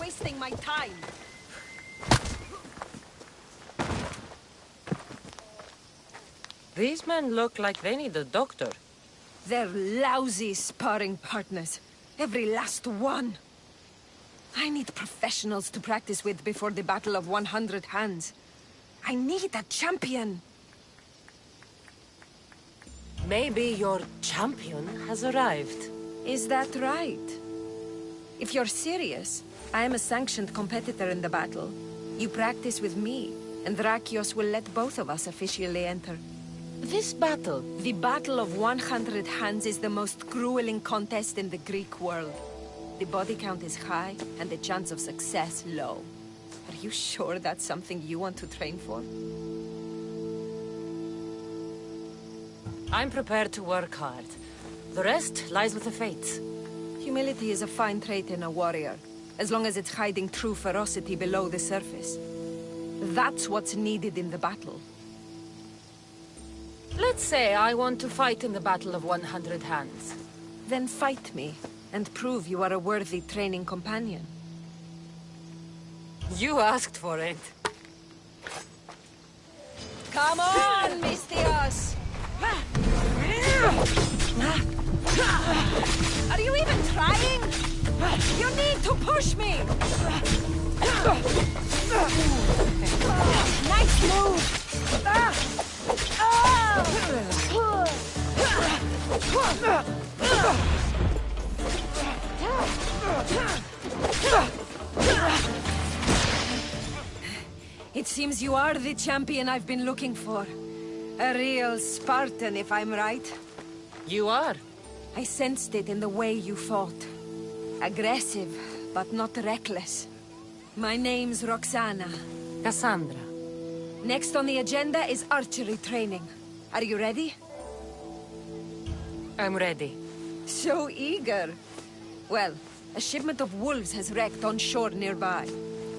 wasting my time. These men look like they need a doctor. They're lousy sparring partners. Every last one. I need professionals to practice with before the Battle of 100 Hands. I need a champion. Maybe your champion has arrived. Is that right? If you're serious, I am a sanctioned competitor in the battle. You practice with me, and Drakios will let both of us officially enter. This battle, the Battle of 100 Hands, is the most grueling contest in the Greek world. The body count is high, and the chance of success low. Are you sure that's something you want to train for? I'm prepared to work hard. The rest lies with the fates. Humility is a fine trait in a warrior, as long as it's hiding true ferocity below the surface. That's what's needed in the battle. Let's say I want to fight in the Battle of 100 Hands. Then fight me, and prove you are a worthy training companion. You asked for it. Come on, Mysterious's! Are you even trying? You need to push me! Nice move! It seems you are the champion I've been looking for. A real Spartan, if I'm right. You are. I sensed it in the way you fought. Aggressive, but not reckless. My name's Roxana. Cassandra. Next on the agenda is archery training. Are you ready? I'm ready. So eager. Well, a shipment of wolves has wrecked on shore nearby.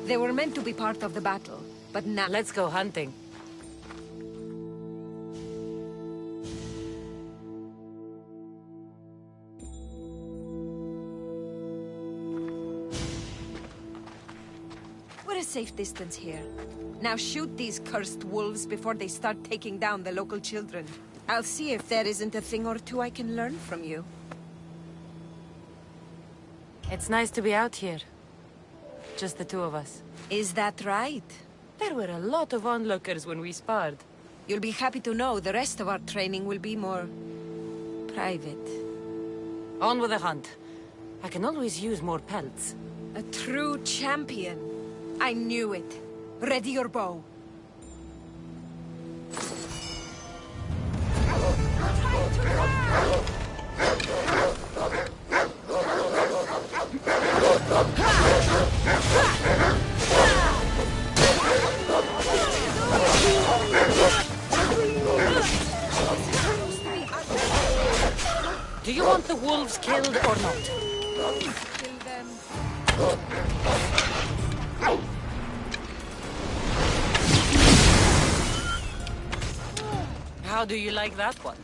They were meant to be part of the battle, but now... Let's go hunting. We're a safe distance here. Now shoot these cursed wolves before they start taking down the local children. I'll see if there isn't a thing or two I can learn from you. It's nice to be out here. Just the two of us. Is that right? There were a lot of onlookers when we sparred. You'll be happy to know the rest of our training will be more... private. On with the hunt. I can always use more pelts. A true champion. I knew it. Ready your bow. Do you want the wolves killed or not? Kill them. How do you like that one?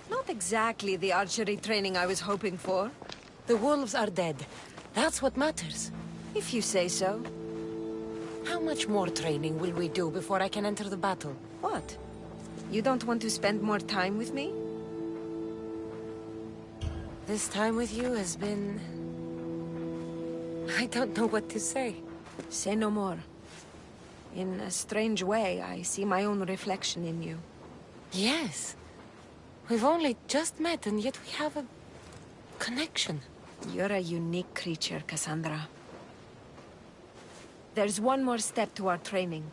Not exactly the archery training I was hoping for. The wolves are dead. That's what matters. If you say so. How much more training will we do before I can enter the battle? What? You don't want to spend more time with me? This time with you has been... I don't know what to say. Say no more. In a strange way, I see my own reflection in you. Yes. We've only just met, and yet we have a... connection. You're a unique creature, Cassandra. There's one more step to our training.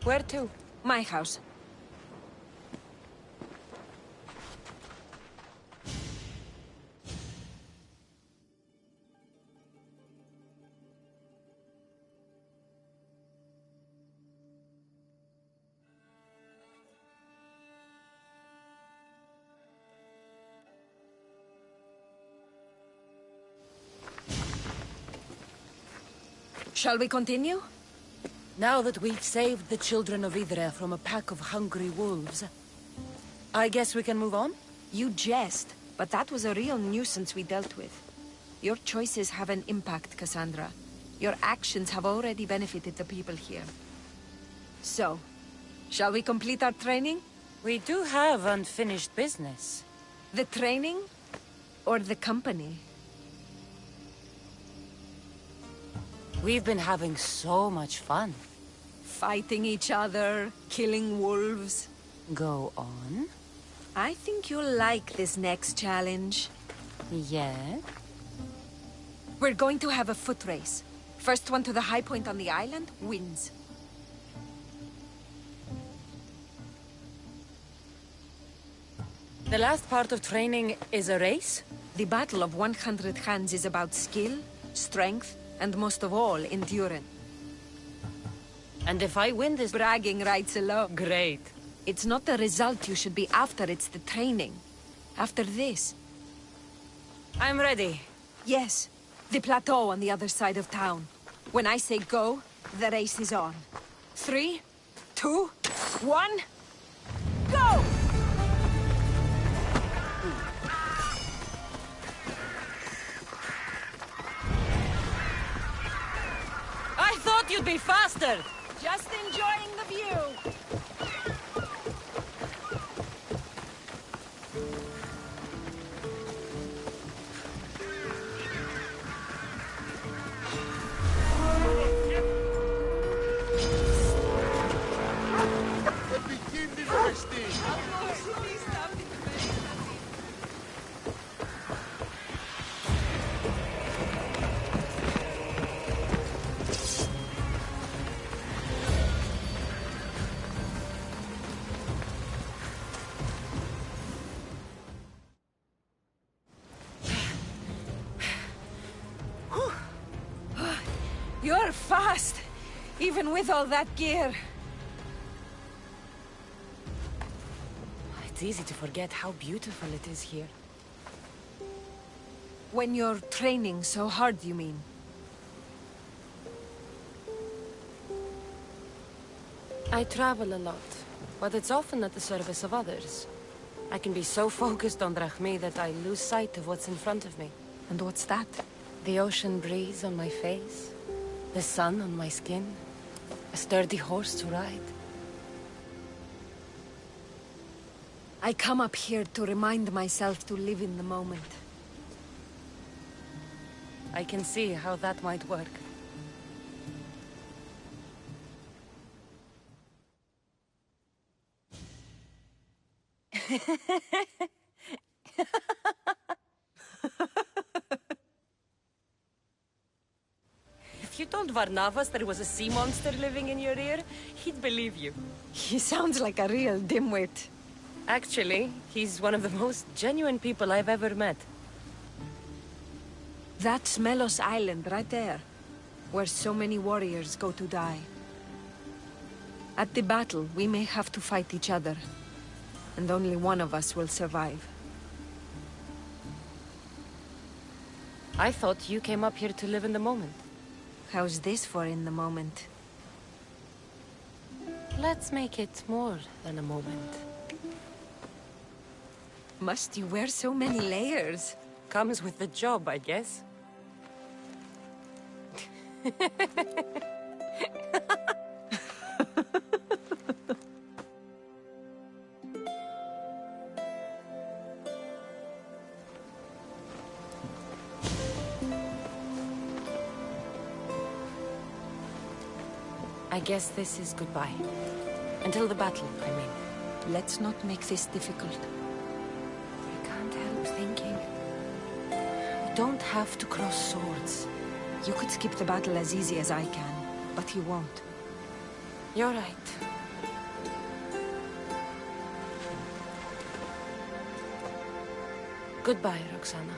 Where to? My house. Shall we continue? Now that we've saved the children of Idre from a pack of hungry wolves, I guess we can move on? You jest, but that was a real nuisance we dealt with. Your choices have an impact, Cassandra. Your actions have already benefited the people here. So, shall we complete our training? We do have unfinished business. The training? Or the company? We've been having so much fun. Fighting each other, killing wolves. Go on. I think you'll like this next challenge. Yeah? We're going to have a foot race. First one to the high point on the island wins. The last part of training is a race? The Battle of 100 Hands is about skill, strength, and most of all, endurance. And if I win this bragging rights alone... Great. It's not the result you should be after, it's the training. After this. I'm ready. Yes. The plateau on the other side of town. When I say go, the race is on. 3, 2, 1... Go! I thought you'd be faster! Just enjoying the view! You're fast, even with all that gear. It's easy to forget how beautiful it is here. When you're training so hard, you mean? I travel a lot, but it's often at the service of others. I can be so focused on Drachmi that I lose sight of what's in front of me. And what's that? The ocean breeze on my face. The sun on my skin, a sturdy horse to ride. I come up here to remind myself to live in the moment. I can see how that might work. If you told Varnavas there was a sea monster living in your ear, he'd believe you. He sounds like a real dimwit. Actually, he's one of the most genuine people I've ever met. That's Melos Island right there, where so many warriors go to die. At the battle, we may have to fight each other, and only one of us will survive. I thought you came up here to live in the moment. How's this for in the moment? Let's make it more than a moment. Must you wear so many layers? Comes with the job, I guess. I guess this is goodbye. Until the battle, I mean. Let's not make this difficult. I can't help thinking. We don't have to cross swords. You could skip the battle as easy as I can, but you won't. You're right. Goodbye, Roxana.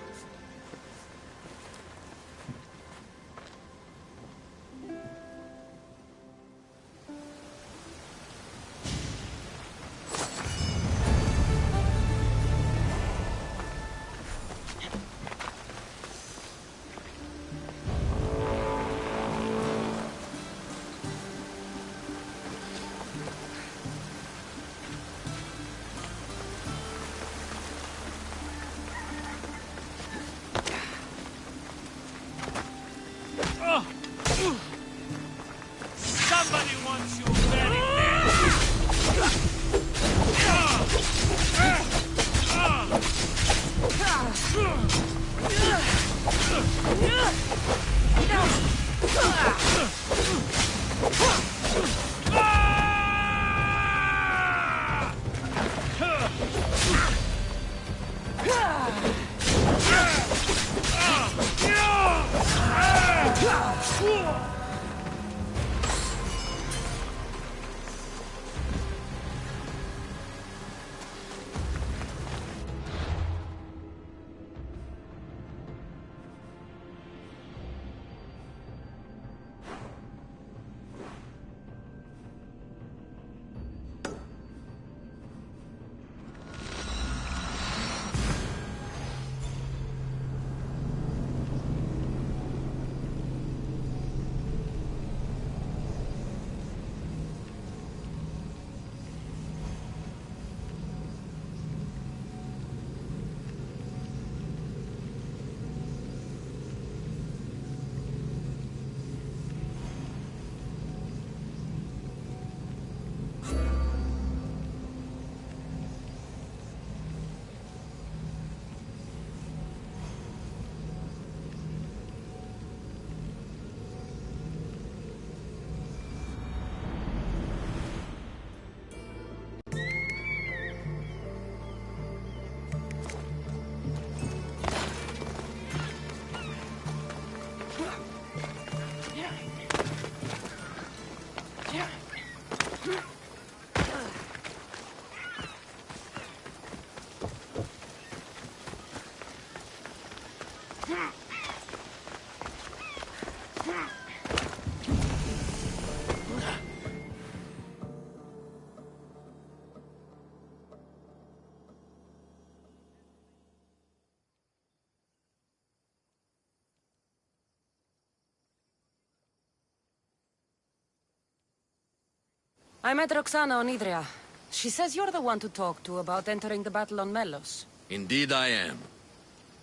I met Roxana on Idria. She says you're the one to talk to about entering the battle on Melos. Indeed I am.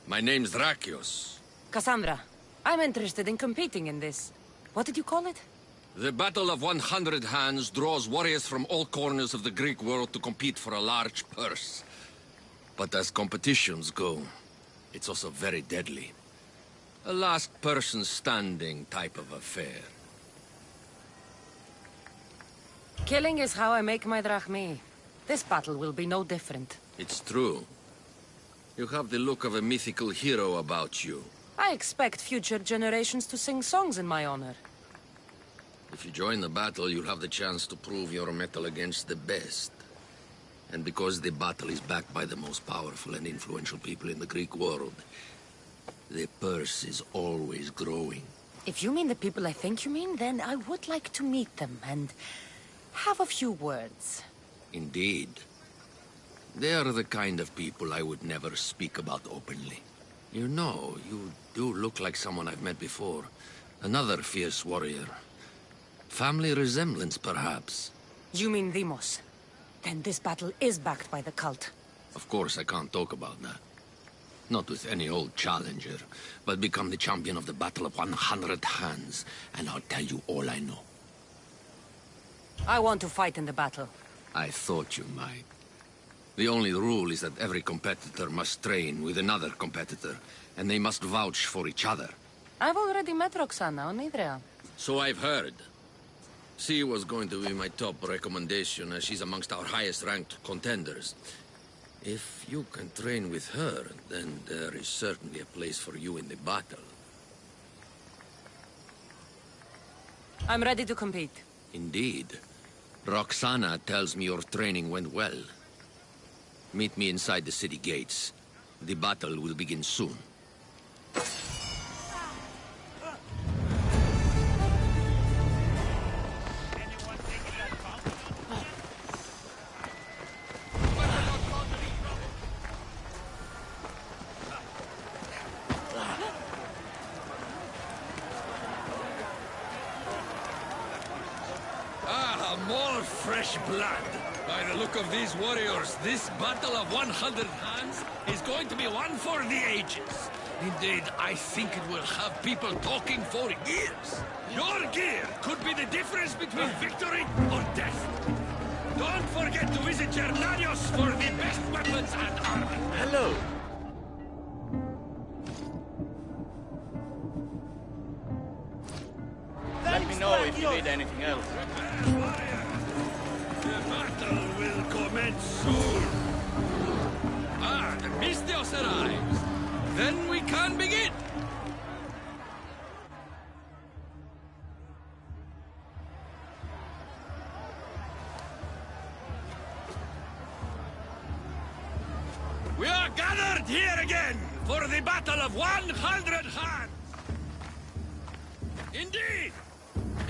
My name's Drakios. Cassandra, I'm interested in competing in this. What did you call it? The Battle of 100 Hands draws warriors from all corners of the Greek world to compete for a large purse. But as competitions go, it's also very deadly. A last person standing type of affair. Killing is how I make my drachmi. This battle will be no different. It's true. You have the look of a mythical hero about you. I expect future generations to sing songs in my honor. If you join the battle, you'll have the chance to prove your mettle against the best. And because the battle is backed by the most powerful and influential people in the Greek world, the purse is always growing. If you mean the people I think you mean, then I would like to meet them and have a few words. Indeed. They are the kind of people I would never speak about openly. You know, you do look like someone I've met before. Another fierce warrior. Family resemblance, perhaps. You mean Demos? Then this battle is backed by the cult. Of course I can't talk about that. Not with any old challenger, but become the champion of the Battle of 100 Hands, and I'll tell you all I know. I want to fight in the battle. I thought you might. The only rule is that every competitor must train with another competitor, and they must vouch for each other. I've already met Roxana on Idria. So I've heard. She was going to be my top recommendation, as she's amongst our highest-ranked contenders. If you can train with her, then there is certainly a place for you in the battle. I'm ready to compete. Indeed. Roxana tells me your training went well. Meet me inside the city gates. The battle will begin soon. More fresh blood. By the look of these warriors, this battle of 100 hands is going to be one for the ages. Indeed, I think it will have people talking for years. Your gear could be the difference between victory or death. Don't forget to visit Gernarios for the best weapons and armor. Hello. Let me know if you need anything else. The battle will commence soon. Ah, the Mystios arrives. Then we can begin. We are gathered here again for the Battle of 100 Hands. Indeed,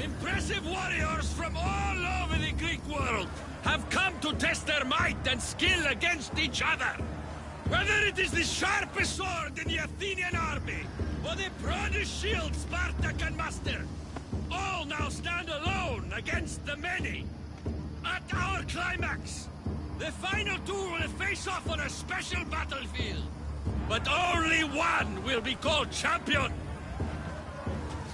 impressive warriors from all over the Greek world have come to test their might and skill against each other. Whether it is the sharpest sword in the Athenian army, or the broadest shield Sparta can muster, all now stand alone against the many. At our climax, the final two will face off on a special battlefield. But only one will be called champion.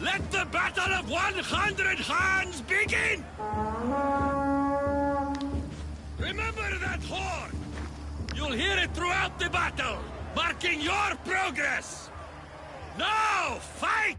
Let the Battle of 100 Hands begin! Remember that horn! You'll hear it throughout the battle, marking your progress! Now, fight!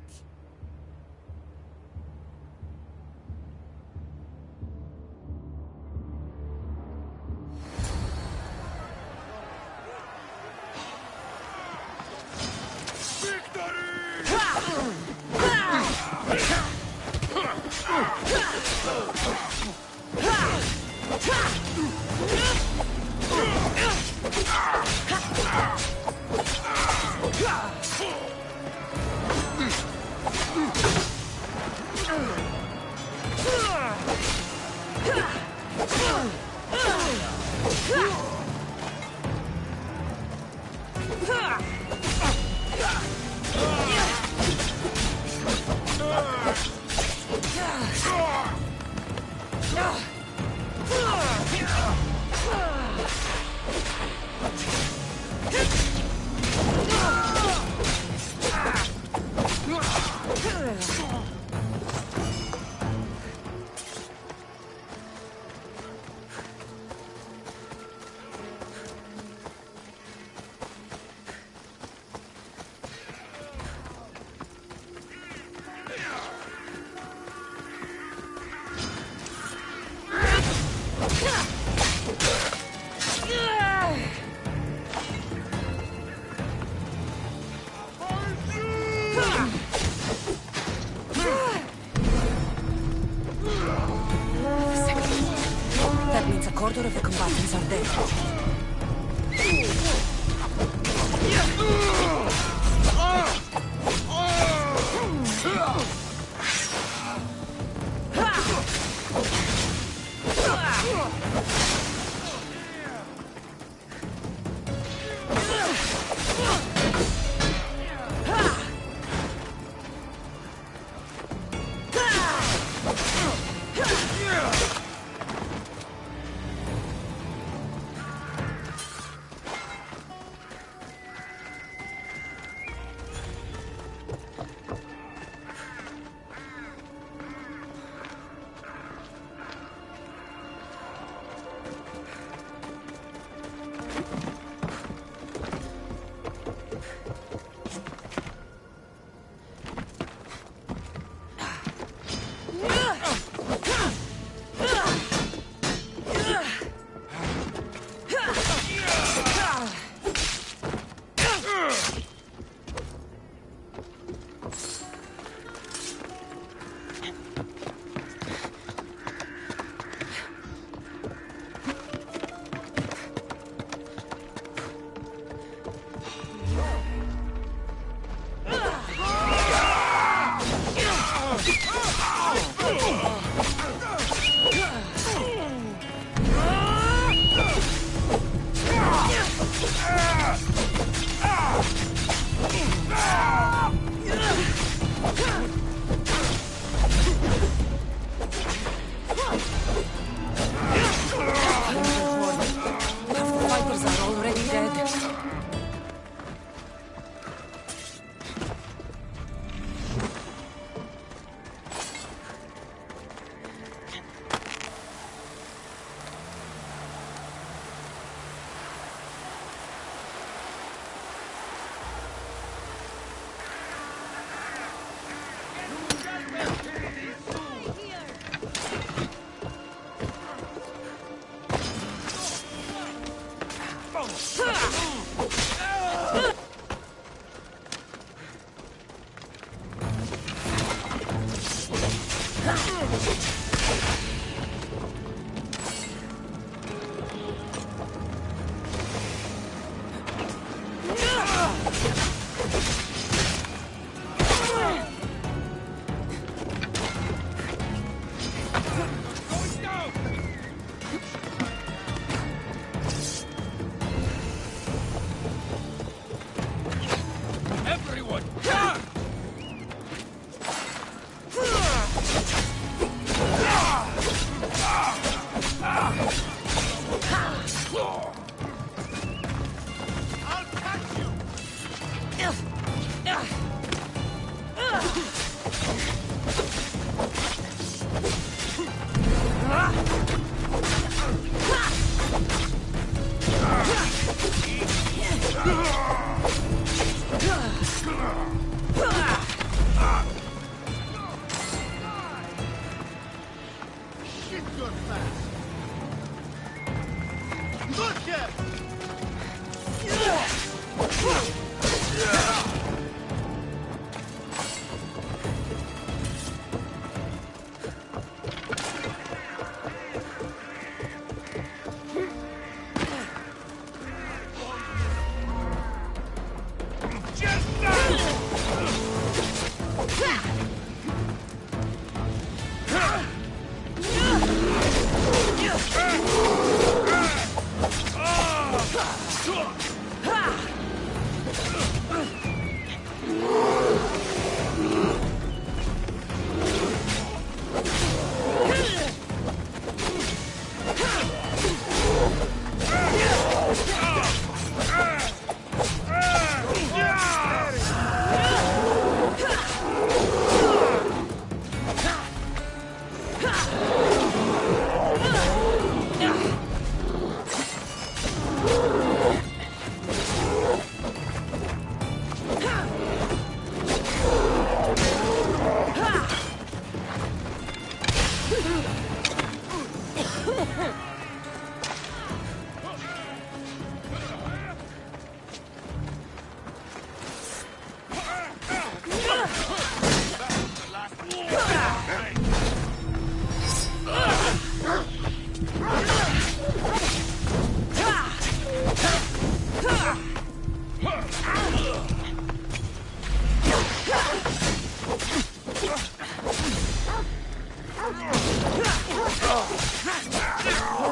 That means a quarter of the combatants are dead.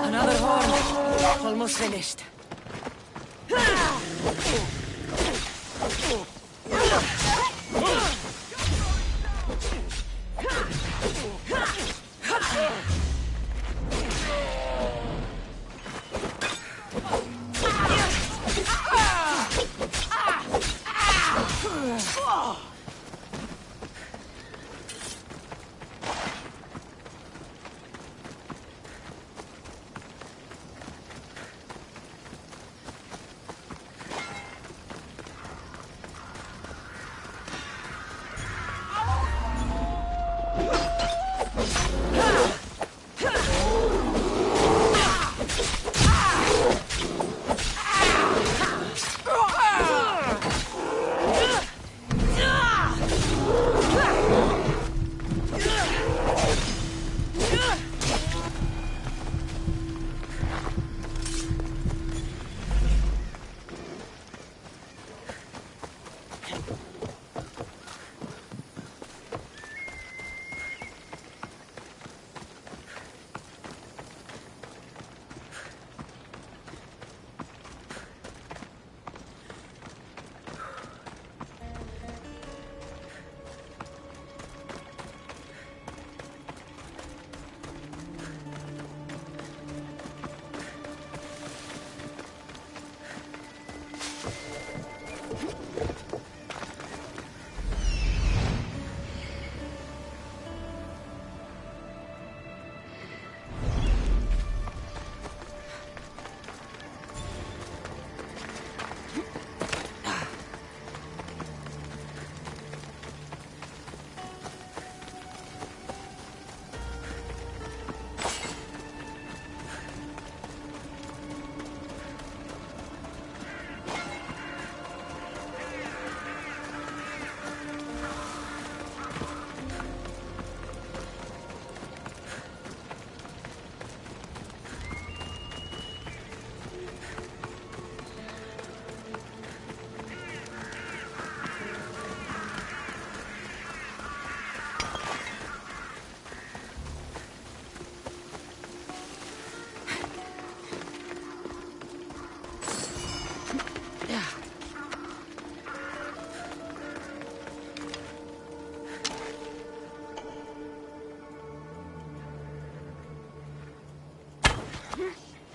Another horn. Almost finished.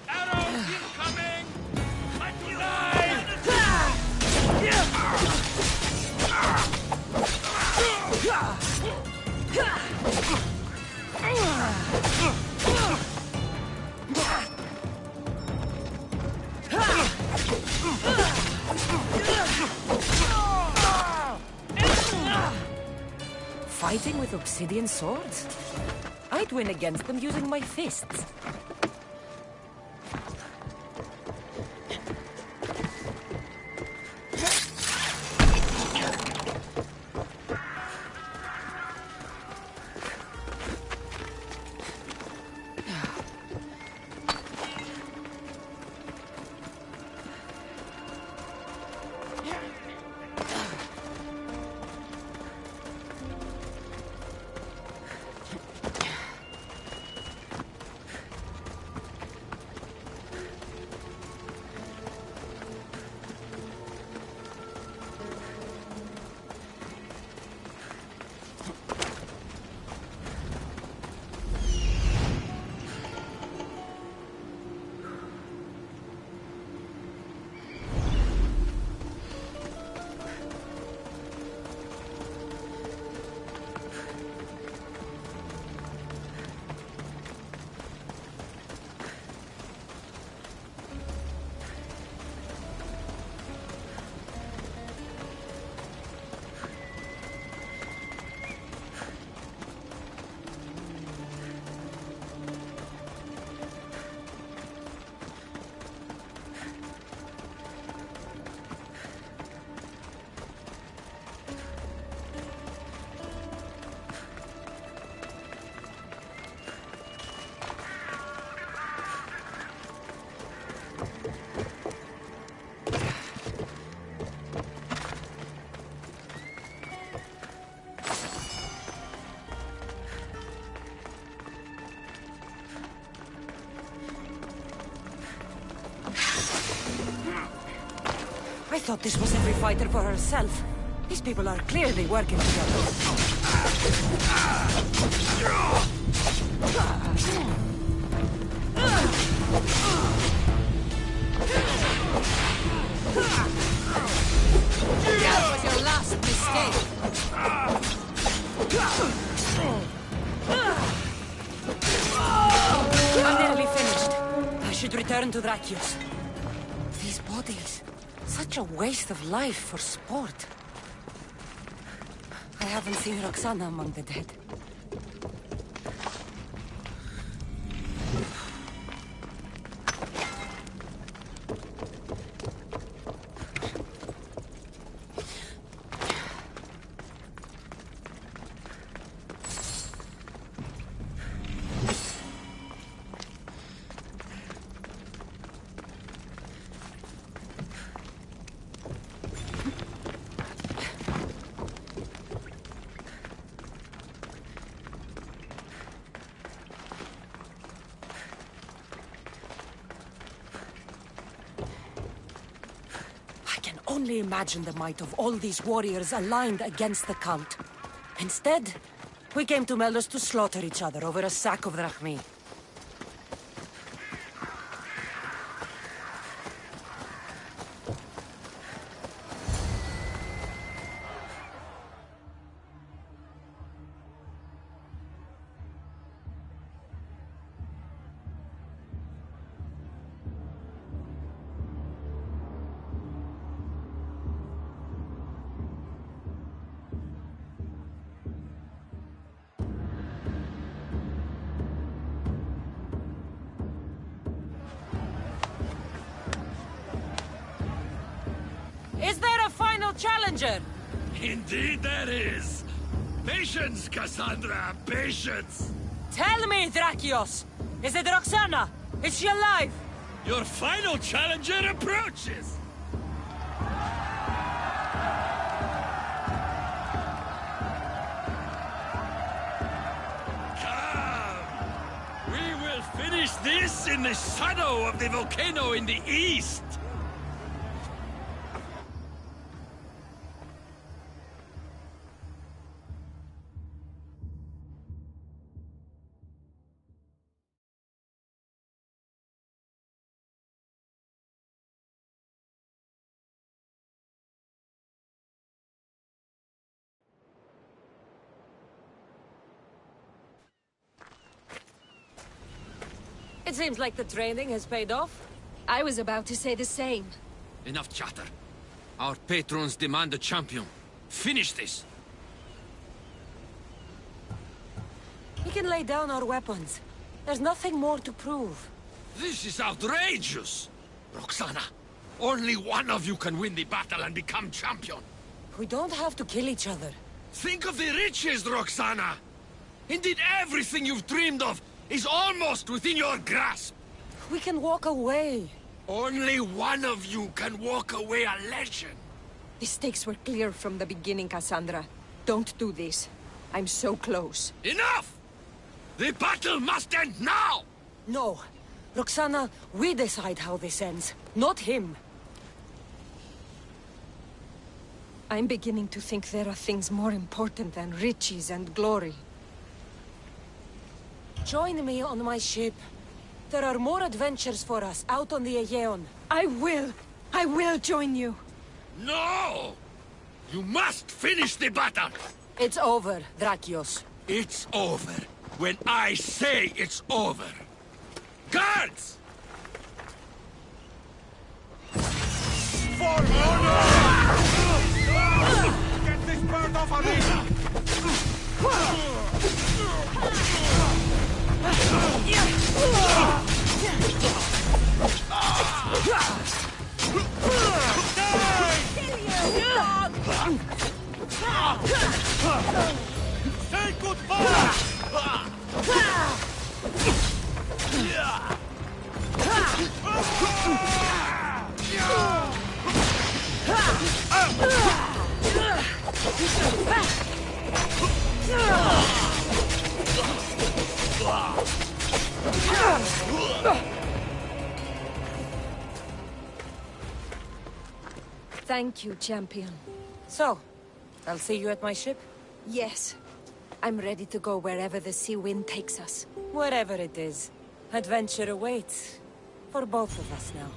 Arrows incoming! 29! Fighting with obsidian swords? I'd win against them using my fists. I thought this was every fighter for herself. These people are clearly working together. That was your last mistake. I'm nearly finished. I should return to Drakios. These bodies. Such a waste of life for sport. I haven't seen Roxana among the dead. Only imagine the might of all these warriors aligned against the cult. Instead, we came to Melos to slaughter each other over a sack of drachmi. Is there a final challenger? Indeed there is. Patience, Cassandra, patience. Tell me, Drakios! Is it Roxana? Is she alive? Your final challenger approaches. Come. We will finish this in the shadow of the volcano in the east. It seems like the training has paid off. I was about to say the same. Enough chatter. Our patrons demand a champion. Finish this! We can lay down our weapons. There's nothing more to prove. This is outrageous! Roxana, only one of you can win the battle and become champion. We don't have to kill each other. Think of the riches, Roxana! Indeed, everything you've dreamed of is almost within your grasp. We can walk away. Only one of you can walk away a legend. The stakes were clear from the beginning, Cassandra. Don't do this. I'm so close. Enough! The battle must end now! No. Roxana, we decide how this ends, not him. I'm beginning to think there are things more important than riches and glory. Join me on my ship. There are more adventures for us out on the Aegean. I will join you. No! You must finish the battle! It's over, Drakios. It's over when I say it's over. Guards! For honor! Get this bird off of me! Say goodbye! Thank you, champion. So, I'll see you at my ship? Yes. I'm ready to go wherever the sea wind takes us. Wherever it is. Adventure awaits. For both of us now.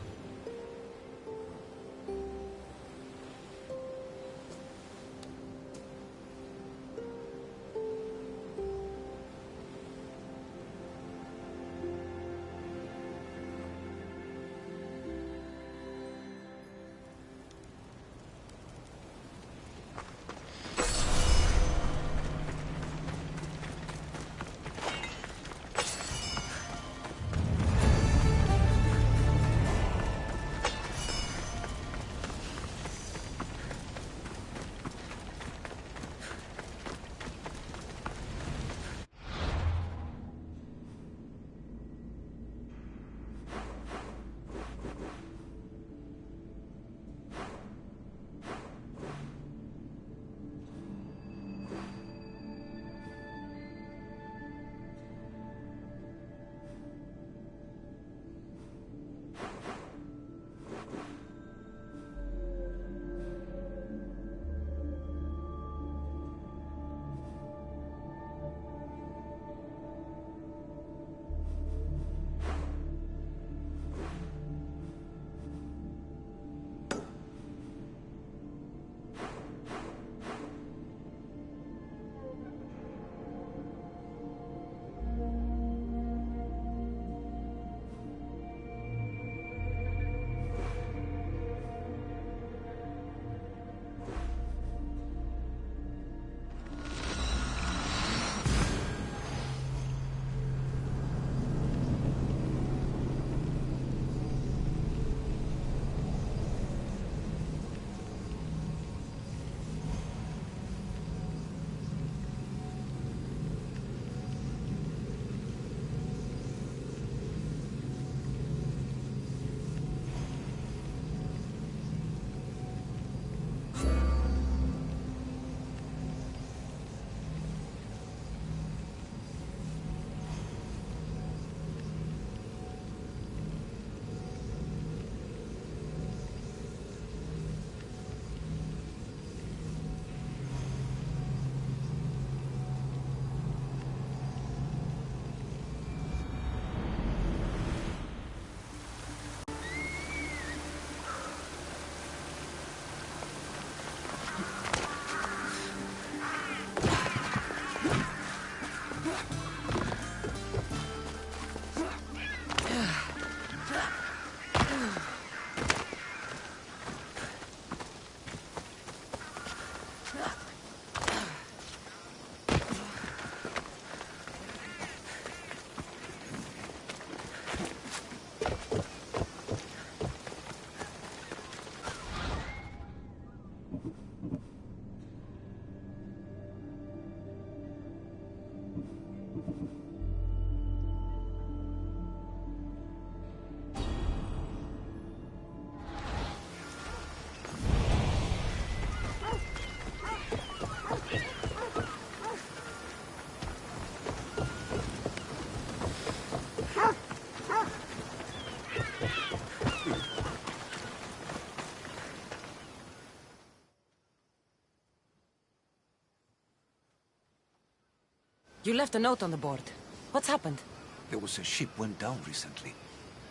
You left a note on the board. What's happened? There was a ship went down recently.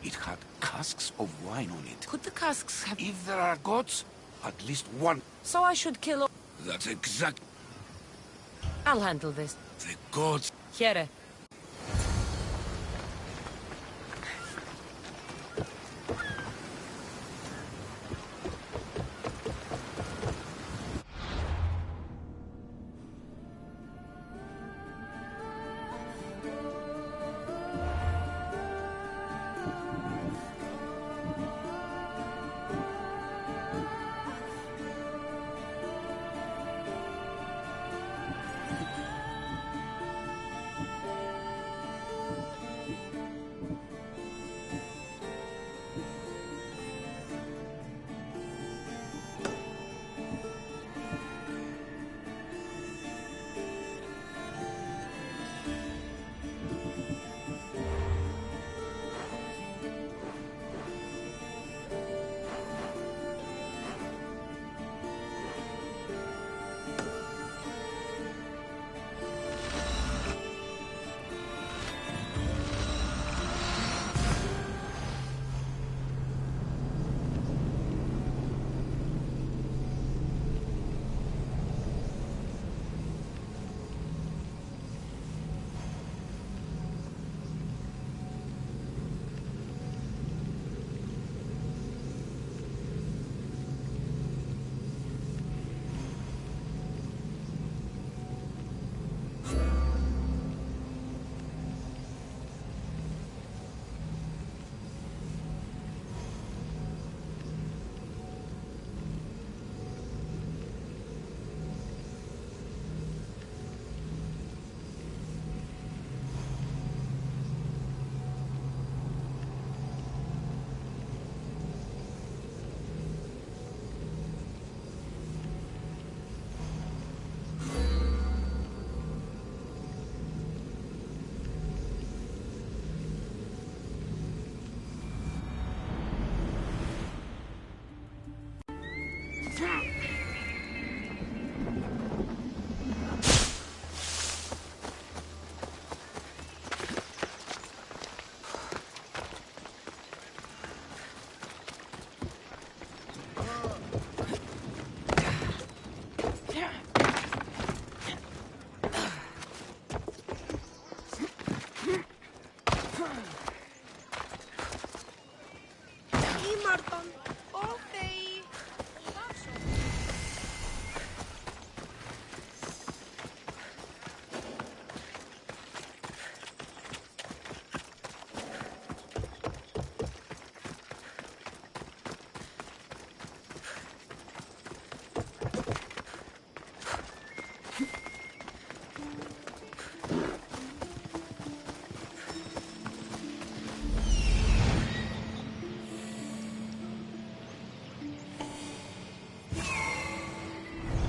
It had casks of wine on it. Could the casks have... If there are gods, at least one. So I should kill all... That's exact... I'll handle this. The gods... Here.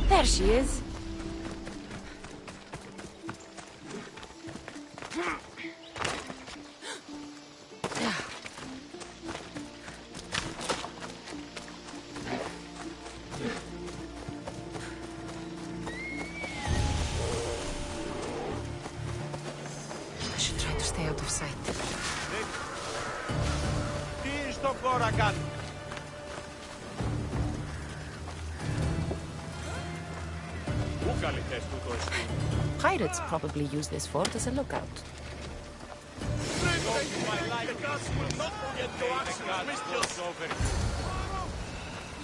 There she is. I should try to stay out of sight. Τι στο κόρα κάνουν. Pirates probably use this fort as a lookout.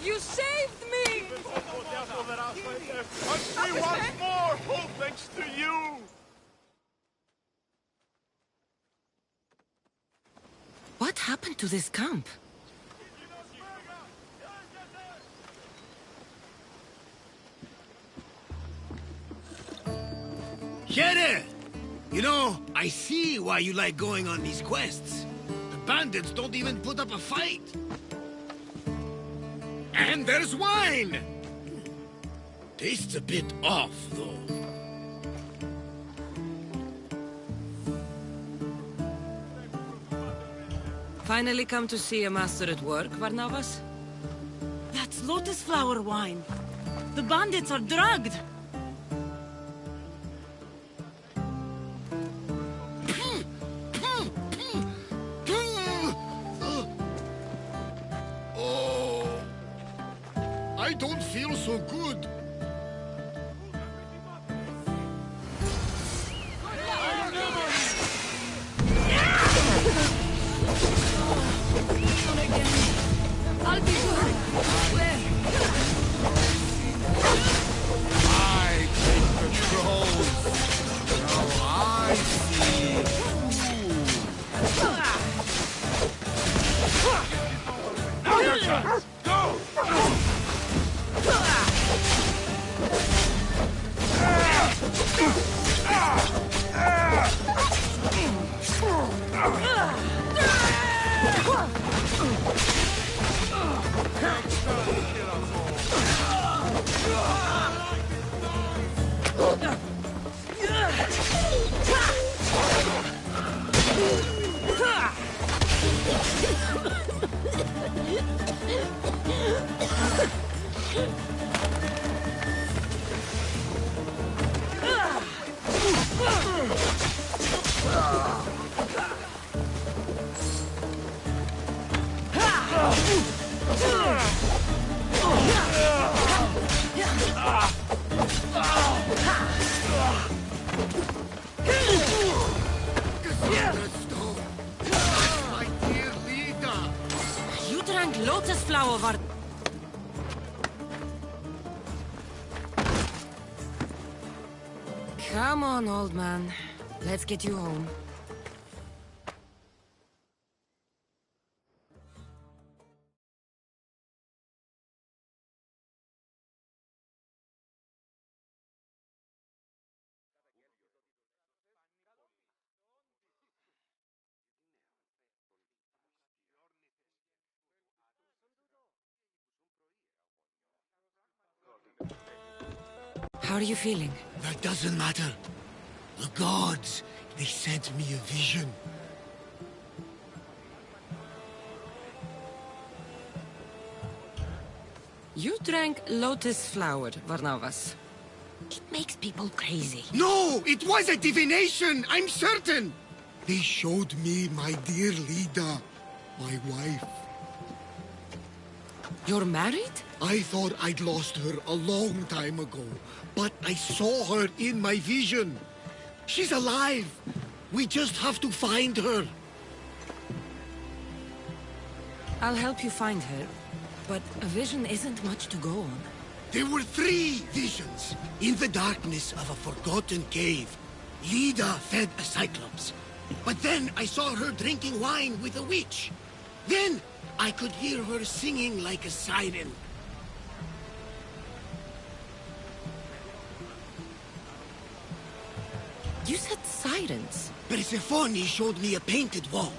You saved me! I'm free once more, all thanks to you! What happened to this camp? Here! You know, I see why you like going on these quests. The bandits don't even put up a fight. And there's wine! Tastes a bit off, though. Finally come to see a master at work, Varnavas? That's lotus flower wine. The bandits are drugged. don't feel so good. I'll be good. Where? I take control. Now I see. Now your chance! Go! You drank lotus flower water. Come on, old man. Let's get you home. How are you feeling? That doesn't matter. The gods, they sent me a vision. You drank lotus flower, Varnavas. It makes people crazy. No, it was a divination, I'm certain. They showed me my dear Lida, my wife. You're married? I thought I'd lost her a long time ago, but I saw her in my vision. She's alive. We just have to find her. I'll help you find her, but a vision isn't much to go on. There were 3 visions. In the darkness of a forgotten cave, Lida fed a cyclops. But then I saw her drinking wine with a witch. Then I could hear her singing like a siren. You said sirens. Persephone showed me a painted wall.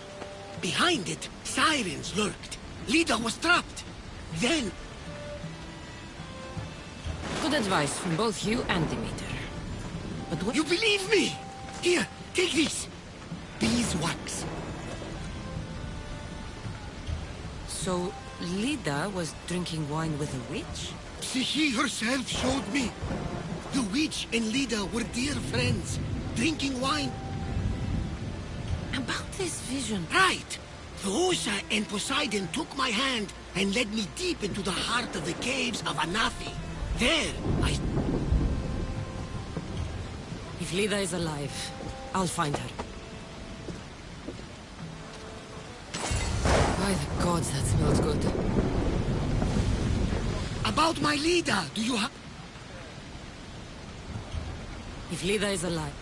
Behind it, sirens lurked. Lida was trapped. Then... Good advice from both you and Demeter. But what... You believe me? Here, take this. Beeswax. So, Lida was drinking wine with a witch? She herself showed me. The witch and Lida were dear friends, drinking wine. About this vision... Right! Theosa and Poseidon took my hand and led me deep into the heart of the caves of Anafi. There, I... If Lida is alive, I'll find her. By the gods, that smells good. About my Lida, do you have... If Lida is alive...